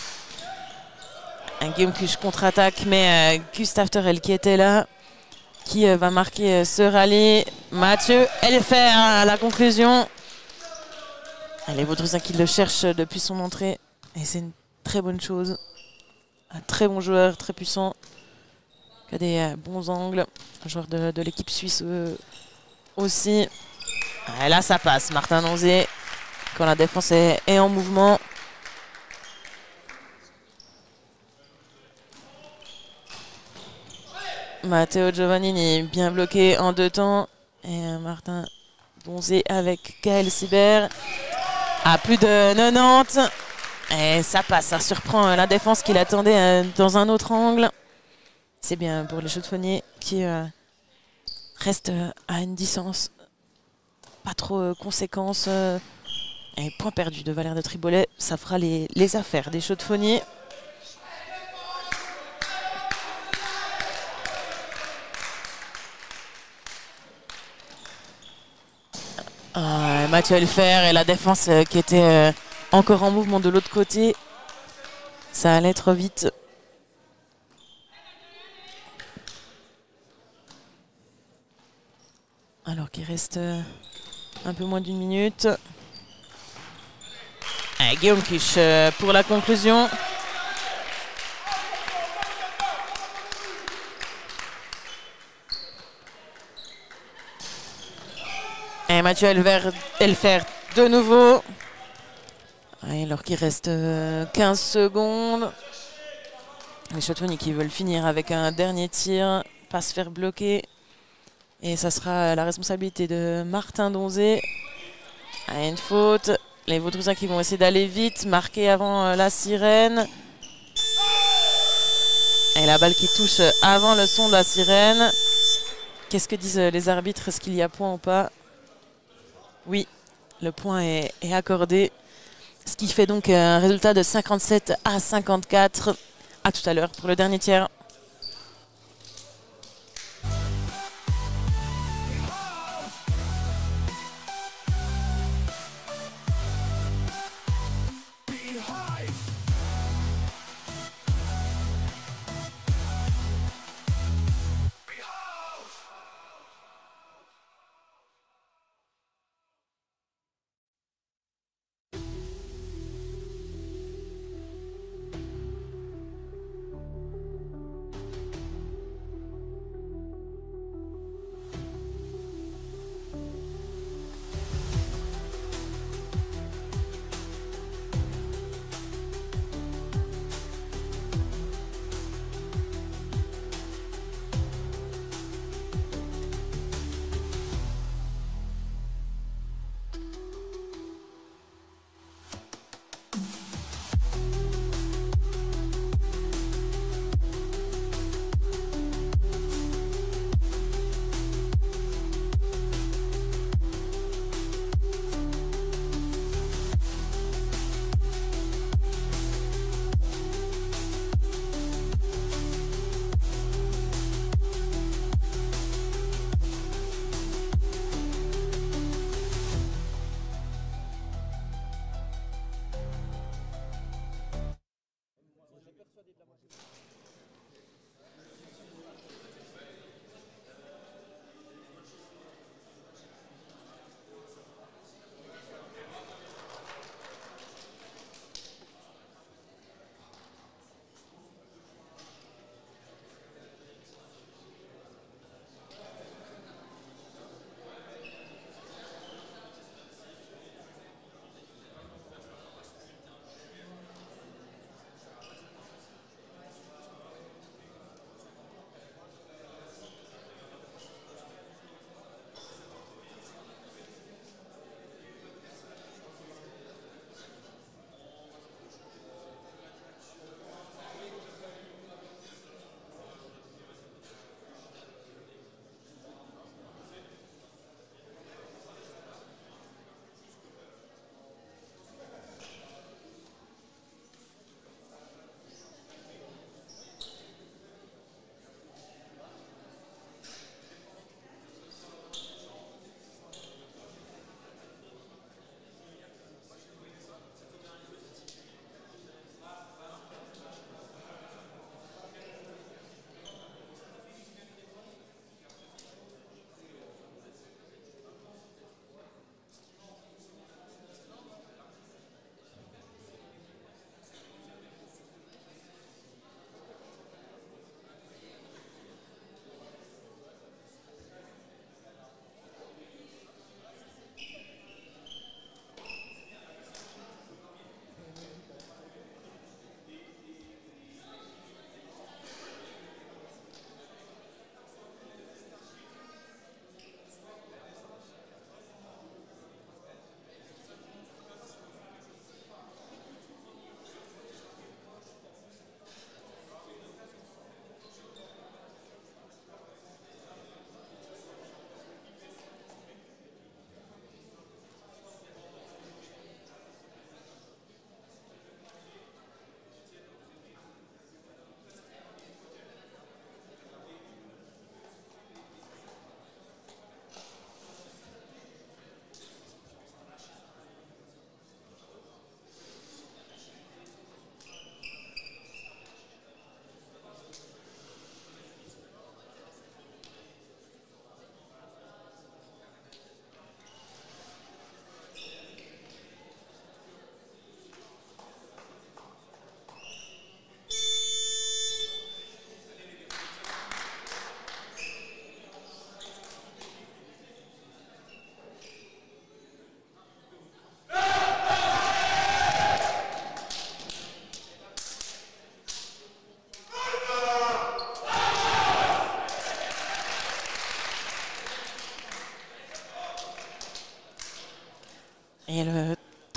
Un Guillaume Cuche contre-attaque, mais Gustave Thorel qui était là, qui va marquer ce rallye. Mathieu Elfer à la conclusion. Les Vaudreusiens qui le cherchent depuis son entrée. Et c'est une très bonne chose. Un très bon joueur, très puissant. Qui a des bons angles. Un joueur de l'équipe suisse aussi. Et là, ça passe. Martin Donzé, quand la défense est en mouvement. Matteo Giovannini bien bloqué en 2 temps. Et Martin Donzé avec Gaël Sibert. À plus de 90. Et ça passe, ça surprend la défense qui l'attendait dans un autre angle. C'est bien pour les chaudefonniers qui restent à une distance pas trop conséquence. Et point perdu de Valère de Tribolet, ça fera les affaires des Chaux-de-Fonnier. Mathieu Elfer et la défense qui était encore en mouvement de l'autre côté. Ça allait trop vite. Alors qu'il reste un peu moins d'une minute. Et Guillaume Cuche pour la conclusion. Et Mathieu Elfer de nouveau. Alors qu'il reste 15 secondes. Les Chaux-de-Fonnier qui veulent finir avec un dernier tir, pas se faire bloquer. Et ça sera la responsabilité de Martin Donzé. Une faute. Les Vaudrousiens qui vont essayer d'aller vite, marquer avant la sirène. Et la balle qui touche avant le son de la sirène. Qu'est-ce que disent les arbitres? Est-ce qu'il y a point ou pas? Oui, le point est accordé. Ce qui fait donc un résultat de 57-54. À tout à l'heure pour le dernier tiers.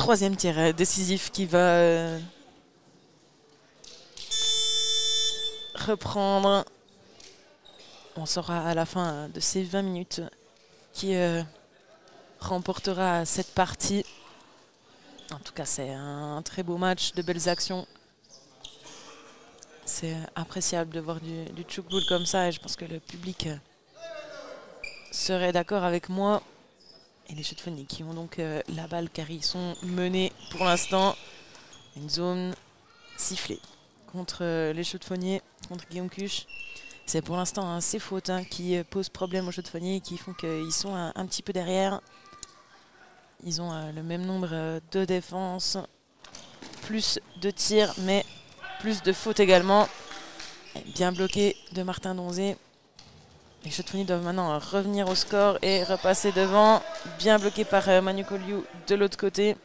troisième tir décisif qui va reprendre. On saura à la fin de ces 20 minutes qui remportera cette partie. En tout cas, c'est un très beau match, de belles actions. C'est appréciable de voir du tchoukboul comme ça et je pense que le public serait d'accord avec moi. Et les Chutes-Fonnies qui ont donc la balle car ils sont menés pour l'instant. Une zone sifflée contre les Chutes-Fonnies, contre Guillaume Cuche. C'est pour l'instant ces fautes qui posent problème aux Chutes-Fonnies et qui font qu'ils sont un petit peu derrière. Ils ont le même nombre de défenses, plus de tirs, mais plus de fautes également. Et bien bloqué de Martin Donzé. Les Chutes-Fonnies doivent maintenant revenir au score et repasser devant. Bien bloqué par Manu Koliou de l'autre côté.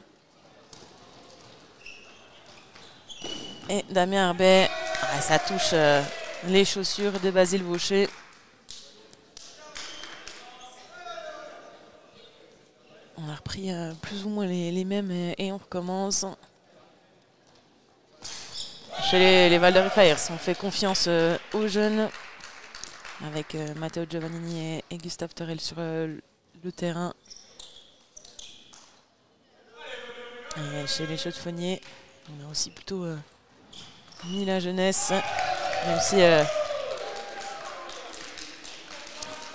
Et Damien Herbet, ça touche les chaussures de Basile Vaucher. On a repris plus ou moins les mêmes et on recommence. Chez les Val d'Ori Flyers, on fait confiance aux jeunes avec Matteo Giovannini et Gustave Torel sur le terrain. Et chez les Chutes-Fonnies, on a aussi plutôt mis la jeunesse, même si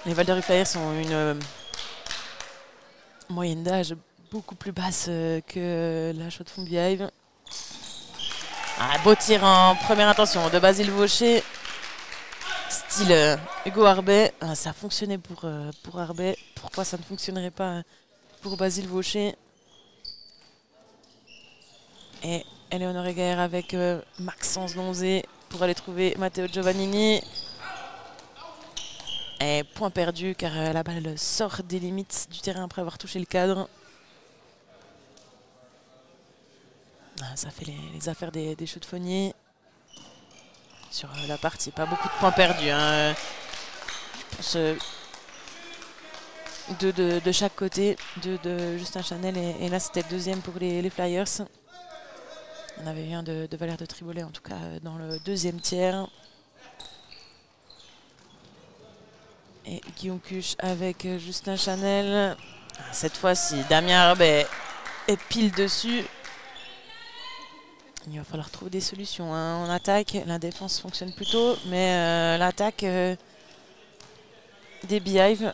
les Val d'Ori Flyers ont une moyenne d'âge beaucoup plus basse que la Chaux-de-Fonds Beehive. Beau tir en première intention de Basile Vaucher, style Hugo Arbet. Ça a fonctionné pour Arbet. Pourquoi ça ne fonctionnerait pas pour Basile Vaucher? Et Eleonore Guerre avec Maxence Donzé pour aller trouver Matteo Giovannini. Et point perdu car la balle sort des limites du terrain après avoir touché le cadre. Ça fait les affaires des Chutes-Fonnies. Sur la partie, pas beaucoup de points perdus. Je pense deux de chaque côté. Deux de Justin Chanel et là c'était le deuxième pour les Flyers. On avait eu un de Valère de Tribolet en tout cas dans le deuxième tiers. Et Guillaume Cuche avec Justin Chanel. Cette fois-ci, Damien Herbet est pile dessus. Il va falloir trouver des solutions en attaque. La défense fonctionne plutôt, mais l'attaque des Beehive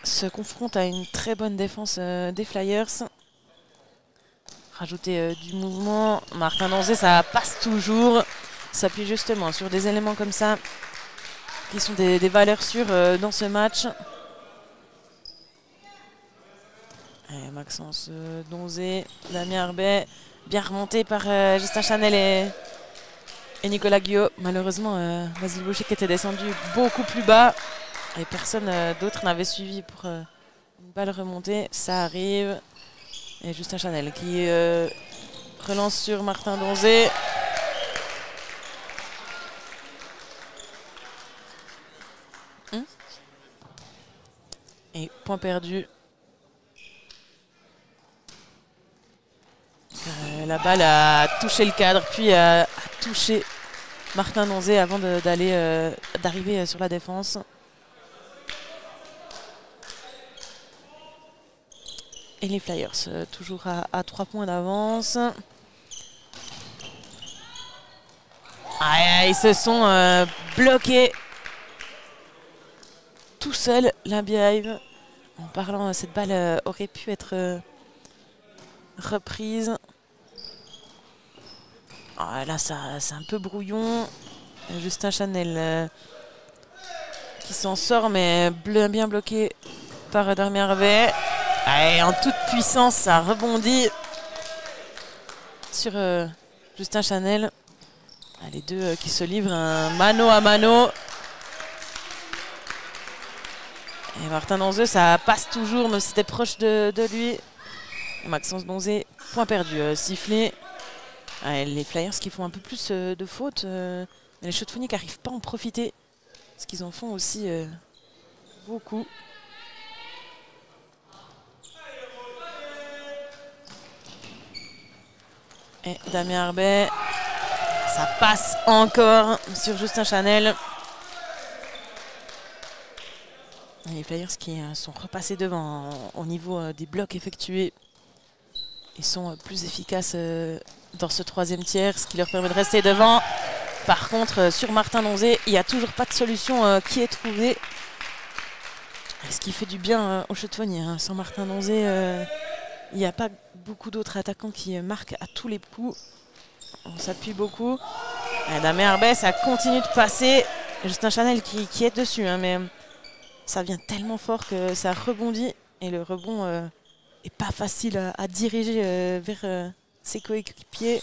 se confronte à une très bonne défense des Flyers. Rajouter du mouvement. Martin Donzé, ça passe toujours. S'appuie justement sur des éléments comme ça qui sont des valeurs sûres dans ce match. Et Maxence Donzé, Damien Herbet, bien remonté par Justin Chanel et Nicolas Guillot. Malheureusement, Basile Vaucher qui était descendu beaucoup plus bas et personne d'autre n'avait suivi pour une balle remontée. Ça arrive. Et Justin Chanel qui relance sur Martin Donzé. Et point perdu. La balle a touché le cadre, puis a touché Martin Donzé avant d'arriver sur la défense. Et les Flyers, toujours à 3 points d'avance. Ils se sont bloqués tout seuls, la Beehive. En parlant, cette balle aurait pu être reprise. Là, c'est un peu brouillon. Justin Chanel qui s'en sort, mais bien bloqué par Damien Herbet. En toute puissance, ça rebondit sur Justin Chanel. Les deux qui se livrent un mano à mano. Et Martin Donzé, ça passe toujours, mais c'était proche de lui. Et Maxence Donzé, point perdu, sifflé. Les Flyers qui font un peu plus de fautes. Les Chutes-Fonnies qui n'arrivent pas à en profiter. Parce qu'ils en font aussi beaucoup. Et Damien Arbet, ça passe encore sur Justin Chanel. Et les Flyers qui sont repassés devant au niveau des blocs effectués. Ils sont plus efficaces dans ce troisième tiers, ce qui leur permet de rester devant. Par contre, sur Martin Donzé, il n'y a toujours pas de solution qui est trouvée. Ce qui fait du bien au Chaux-de-Fonds. Hein. Sans Martin Donzé, il n'y a pas beaucoup d'autres attaquants qui marquent à tous les coups. On s'appuie beaucoup. Damien Arbet, ça continue de passer. Justin Chanel qui est dessus, hein, mais ça vient tellement fort que ça rebondit. Et le rebond n'est pas facile à diriger vers ses coéquipiers.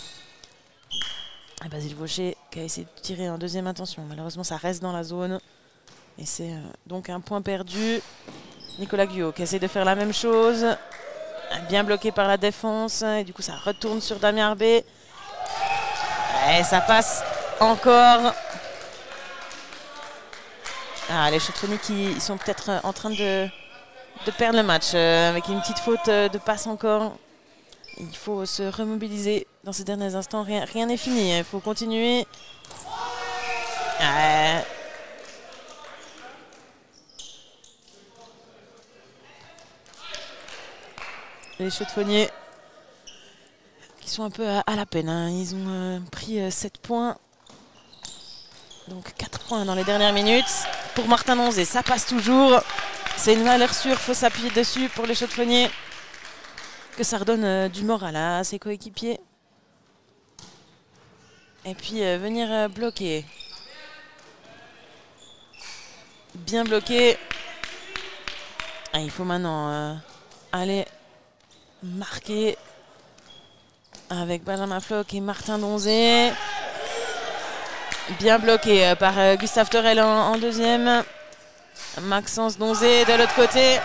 Basile Vaucher qui a essayé de tirer en deuxième intention. Malheureusement, ça reste dans la zone. Et c'est donc un point perdu. Nicolas Guyot qui essaie de faire la même chose. Bien bloqué par la défense. Et du coup, ça retourne sur Damien Arbet. Et ça passe encore. Les Chaux-de-Fonds qui sont peut-être en train de perdre le match. Avec une petite faute de passe encore. Il faut se remobiliser dans ces derniers instants. Rien n'est fini. Il faut continuer. Les Chaux-de-Fonds qui sont un peu à la peine. Hein. Ils ont pris 7 points. Donc 4 points dans les dernières minutes. Pour Martin Donzé, ça passe toujours. C'est une valeur sûre. Il faut s'appuyer dessus pour les Chaux-de-Fonds. Que ça redonne du moral à ses coéquipiers. Et puis venir bloquer. Bien bloqué. Il faut maintenant aller marquer avec Benjamin Floch et Martin Donzé. Bien bloqué par Gustave Torel en deuxième. Maxence Donzé de l'autre côté.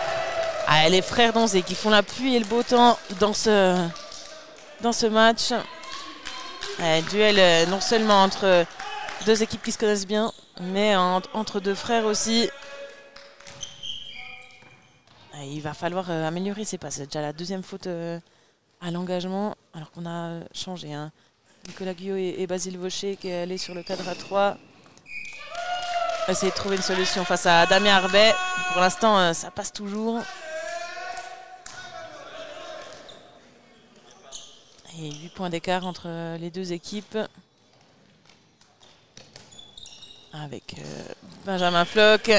Les frères Donzé qui font la pluie et le beau temps dans ce match. Duel non seulement entre deux équipes qui se connaissent bien, mais entre deux frères aussi. Il va falloir améliorer ses passes. C'est déjà la deuxième faute à l'engagement, alors qu'on a changé. Hein. Nicolas Guyot et Basile Vaucher qui est allé sur le cadre à 3. Essayer de trouver une solution face à Damien Arbet. Pour l'instant, ça passe toujours. Et 8 points d'écart entre les deux équipes. Avec Benjamin Floch.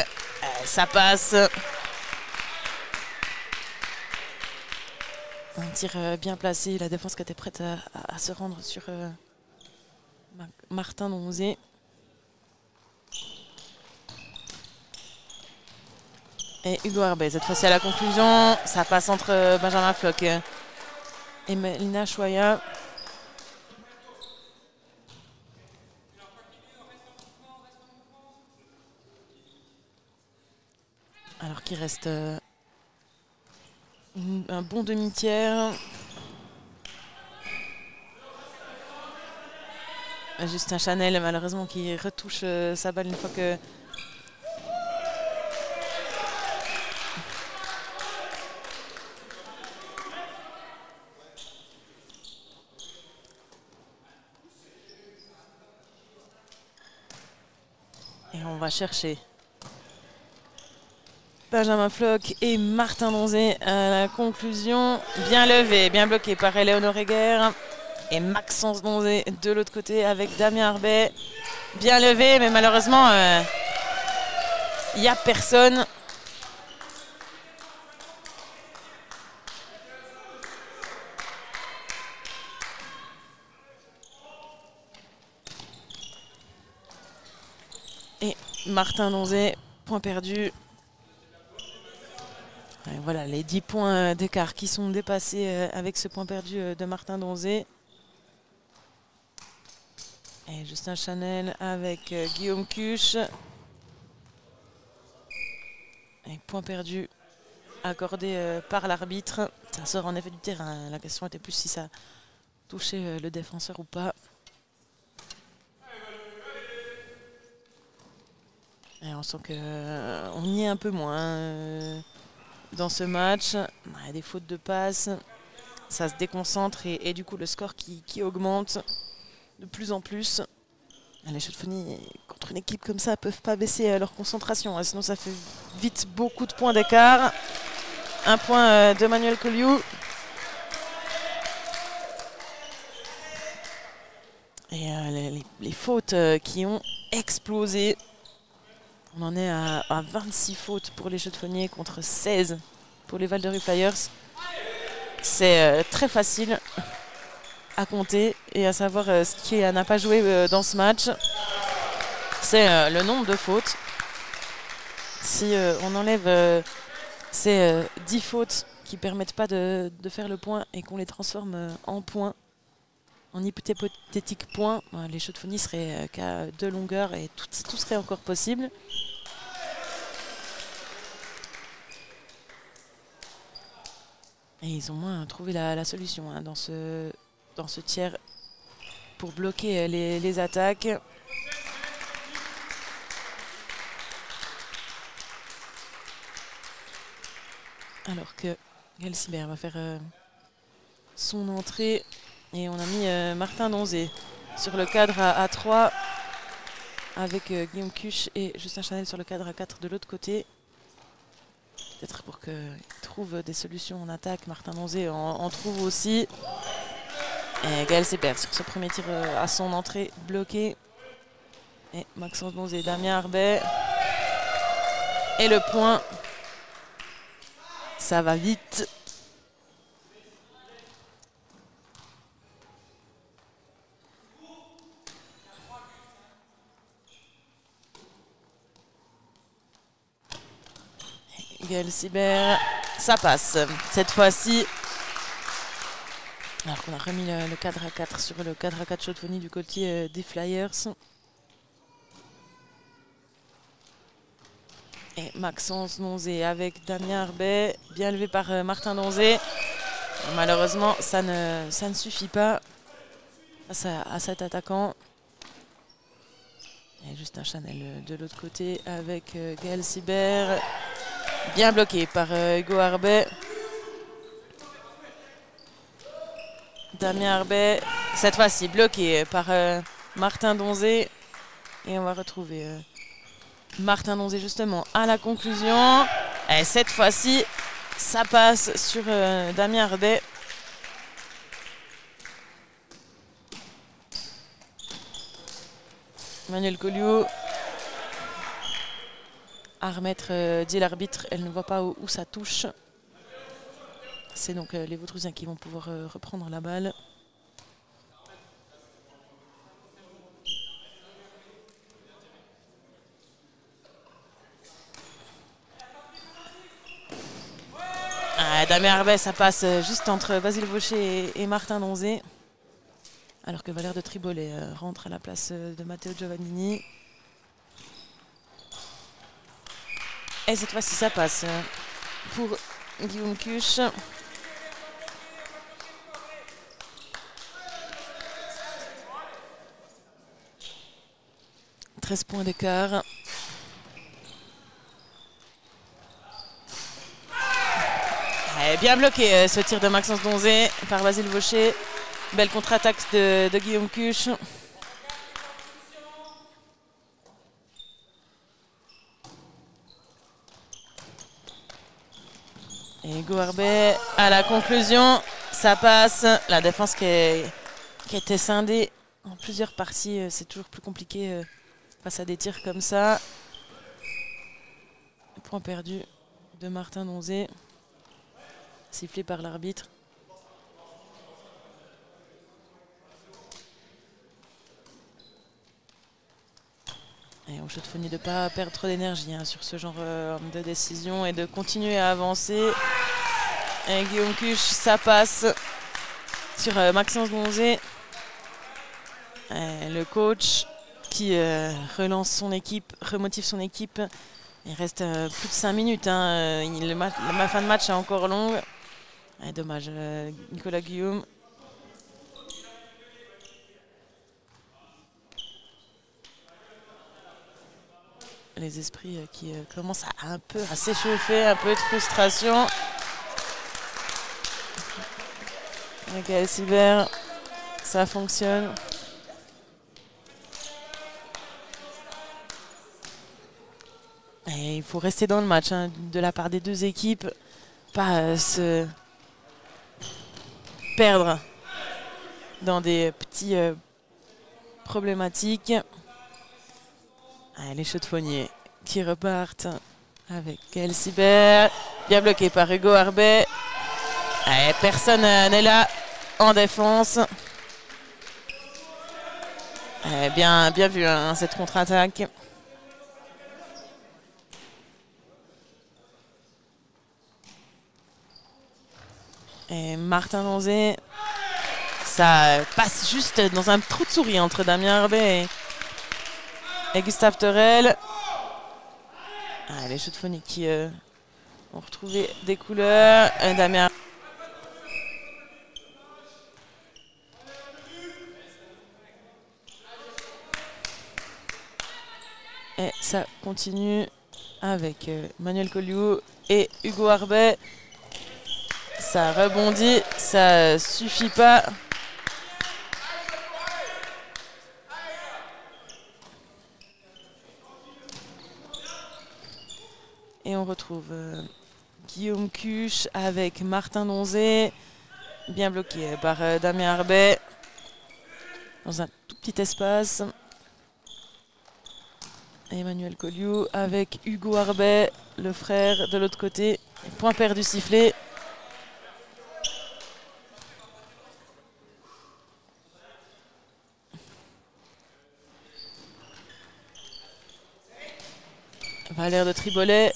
Ça passe. Un tir bien placé. La défense qui était prête à se rendre sur Martin Donzé. Et Hugo Arbet, cette fois-ci à la conclusion. Ça passe entre Benjamin Floch et Melina Choya. Alors qu'il reste un bon demi-tiers. Justin Chanel, malheureusement, qui retouche sa balle une fois que... Et on va chercher Benjamin Floch et Martin Donzé à la conclusion. Bien levé, bien bloqué par Éléonore Heger. Et Maxence Donzé de l'autre côté avec Damien Arbet. Bien levé, mais malheureusement, il n'y a personne. Et Martin Donzé, point perdu. Et voilà, les 10 points d'écart qui sont dépassés avec ce point perdu de Martin Donzé. Et Justin Chanel avec Guillaume Cuche. Et point perdu accordé par l'arbitre. Ça sort en effet du terrain. La question était plus si ça touchait le défenseur ou pas. Et on sent qu'on y est un peu moins dans ce match. Il y a des fautes de passe. ça se déconcentre et du coup le score qui augmente de plus en plus. Les Chaux-de-Fonds, contre une équipe comme ça, ne peuvent pas baisser leur concentration, hein, sinon ça fait vite beaucoup de points d'écart. Un point de Manuel Colliou. Et les fautes qui ont explosé. On en est à 26 fautes pour les Chaux-de-Fonds contre 16 pour les Val-de-Rue Flyers. C'est très facile à compter et à savoir ce qui n'a pas joué dans ce match. C'est le nombre de fautes. Si on enlève ces 10 fautes qui ne permettent pas de faire le point et qu'on les transforme en points, en hypothétique points, les Chaux-de-Fonds seraient qu'à 2 longueurs et tout serait encore possible. Et ils ont moins trouvé la solution hein, dans ce tiers pour bloquer les attaques. Alors que Gaël Sibert va faire son entrée. Et on a mis Martin Donzé sur le cadre à 3 avec Guillaume Cuche et Justin Chanel sur le cadre à 4 de l'autre côté. Peut-être pour qu'il trouve des solutions en attaque. Martin Donzé en trouve aussi. Et Gaël Sibert sur ce premier tir à son entrée bloqué. Et Maxence Donzé, Damien Arbet. Et le point. Ça va vite. Gaël Sibert, ça passe. Cette fois-ci, alors qu'on a remis le cadre à 4 sur le cadre à 4 Chaux-de-Fonds du côté des Flyers. Et Maxence Donzé avec Damien Arbet, bien levé par Martin Donzé. Malheureusement, ça ne suffit pas face à cet attaquant. Et Justin Chanel de l'autre côté avec Gaël Sibert. Bien bloqué par Hugo Arbet. Damien Arbet, cette fois-ci bloqué par Martin Donzé. Et on va retrouver Martin Donzé justement à la conclusion. Et cette fois-ci, ça passe sur Damien Arbet. Manuel Colliou à remettre, dit l'arbitre, elle ne voit pas où ça touche. C'est donc les Vaudreusiens qui vont pouvoir reprendre la balle. Damien Arbet, ça passe juste entre Basile Vaucher et Martin Donzé. Alors que Valère de Tribolet rentre à la place de Matteo Giovannini. Et cette fois-ci, ça passe pour Guillaume Cuche. « 13 points d'écart. Bien bloqué ce tir de Maxence Donzé par Basile Vaucher. Belle contre-attaque de Guillaume Cuche. Et Hugo Arbet à la conclusion, ça passe. La défense qui était scindée en plusieurs parties, c'est toujours plus compliqué face à des tirs comme ça. Point perdu de Martin Donzé, sifflé par l'arbitre. Et on Chaux-de-Fonds de ne pas perdre trop d'énergie sur ce genre de décision et de continuer à avancer. Et Guillaume Cuche, ça passe sur Maxence Donzé. Et le coach qui relance son équipe, remotive son équipe. Il reste plus de 5 minutes. La fin de match est encore longue. Et dommage, Nicolas Guillaume. Les esprits qui commencent un peu à s'échauffer, un peu de frustration. Gaël Sibert, ça fonctionne. Et il faut rester dans le match hein, de la part des deux équipes, pas se perdre dans des petits problématiques. Les chaudefonniers qui repartent avec Gaël Sibert, bien bloqué par Hugo Arbet. Personne n'est là en défense. Bien vu hein, cette contre-attaque. Et Martin Donzé, ça passe juste dans un trou de souris entre Damien Arbet et Gustave Thorel. Les chaudefonniers qui ont retrouvé des couleurs. Damien. Et ça continue avec Manuel Colliou et Hugo Arbet. Ça rebondit, ça suffit pas. Et on retrouve Guillaume Cuche avec Martin Donzé, bien bloqué par Damien Arbet, dans un tout petit espace. Emmanuel Colliou avec Hugo Arbet, le frère de l'autre côté. Point perdu sifflé. Valère de Tribolet.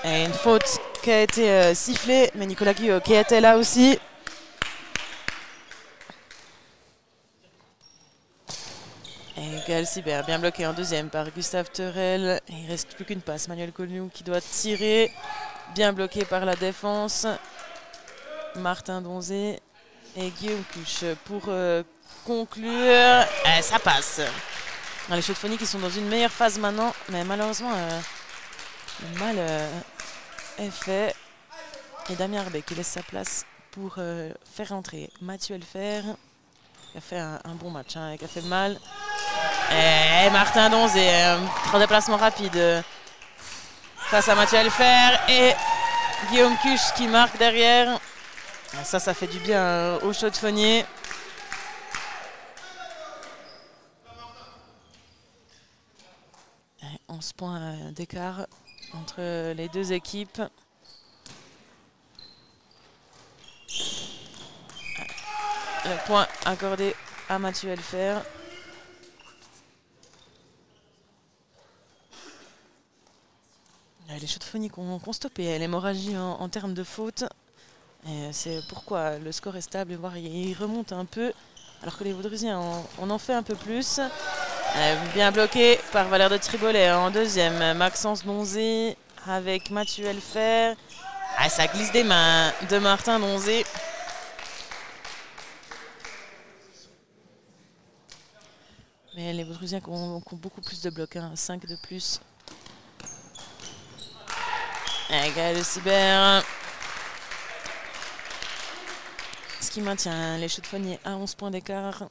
Et une faute qui a été sifflée, mais Nicolas Guyot qui était là aussi. Et Gaël Sibert bien bloqué en deuxième par Gustave Thorel. Et il ne reste plus qu'une passe. Manuel Colliou qui doit tirer. Bien bloqué par la défense. Martin Donzé et Guillaume Cuche pour conclure. Et ça passe. Les chaudefonniers qui sont dans une meilleure phase maintenant, mais malheureusement, le mal est fait. Et Damien Arbet qui laisse sa place pour faire entrer Mathieu Elfer, qui a fait un bon match, hein, qui a fait mal. Et Martin Donzé, en déplacement rapide face à Mathieu Elfer. Et Guillaume Cuche qui marque derrière. Ça fait du bien aux chaudefonniers. 11 points d'écart entre les deux équipes. Le point accordé à Mathieu Elfer. Les chaudefonniers qui ont stoppé l'hémorragie en termes de fautes. C'est pourquoi le score est stable, voire il remonte un peu, alors que les Vaudrusiens on en fait un peu plus. Bien bloqué par Valère de Tribolet en deuxième. Maxence Donzé avec Mathieu Elfer. Ça glisse des mains de Martin Donzé. Mais les Vaudrusiens qui ont beaucoup plus de blocs, hein, 5 de plus. Gaël Sibert. Ce qui maintient les chaudefonniers à 11 points d'écart.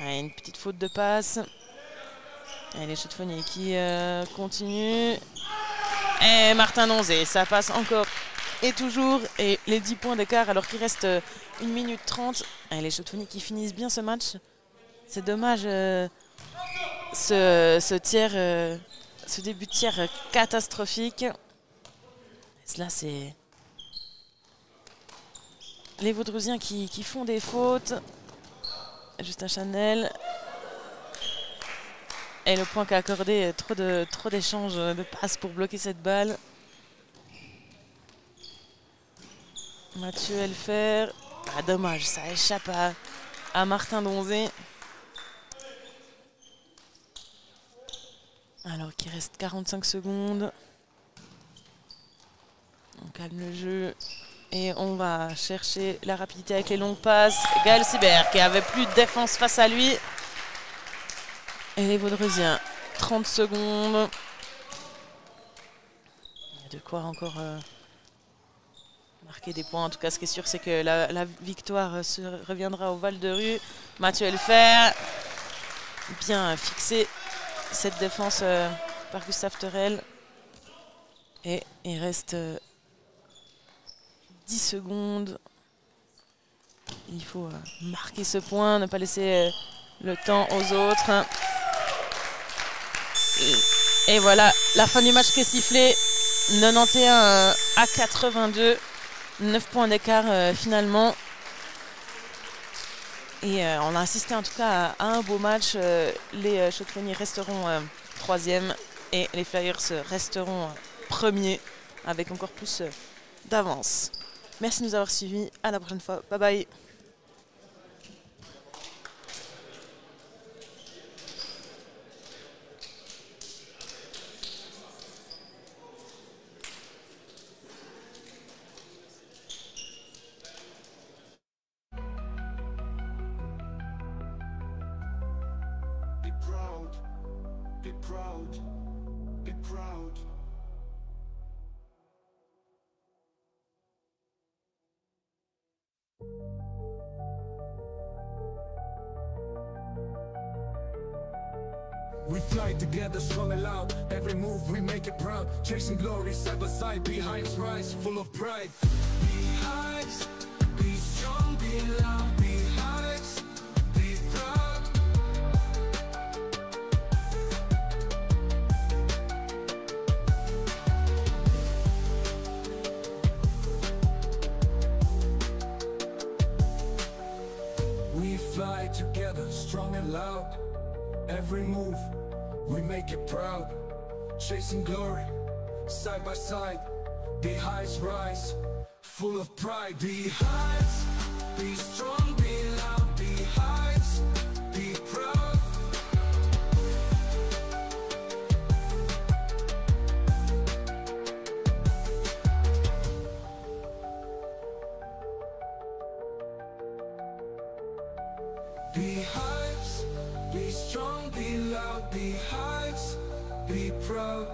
Une petite faute de passe. Et les chaudefonniers qui continuent. Et Martin Donzé, ça passe encore et toujours. Et les 10 points d'écart alors qu'il reste 1 minute 30. Et les chaudefonniers qui finissent bien ce match. C'est dommage ce début de tiers catastrophique. Là, c'est les Vaudrusiens qui font des fautes. Justin Chanel. Et le point qu'a accordé, trop d'échanges de passes pour bloquer cette balle. Mathieu Elfer. Dommage, ça échappe à Martin Donzé. Alors qu'il reste 45 secondes. On calme le jeu. Et on va chercher la rapidité avec les longues passes. Gaël Sibert qui avait plus de défense face à lui. Et les Vaudrusiens, 30 secondes. Il y a de quoi encore marquer des points. En tout cas, ce qui est sûr, c'est que la victoire reviendra au Val de Rue. Mathieu Elfer, bien fixé cette défense par Gustave Terrel. Et il reste 10 secondes. Il faut marquer ce point, ne pas laisser le temps aux autres. Et voilà, la fin du match qui est sifflée. 91 à 82. 9 points d'écart finalement. Et on a assisté en tout cas à un beau match. Les Châtelloniens resteront 3e et les Flyers resteront premiers avec encore plus d'avance. Merci de nous avoir suivis. À la prochaine fois. Bye bye. Be proud, be proud, be proud. We fly together, strong and loud. Every move we make it proud. Chasing glory side by side, behind rise, full of pride. Be heights, be strong, be loud, be heights, be proud. We fly together, strong and loud. Every move, we make it proud. Chasing glory, side by side. The highs rise, full of pride. The heights, be strong, be loud. The heights, be proud. The heights, be strong, be loud, be heights, be proud.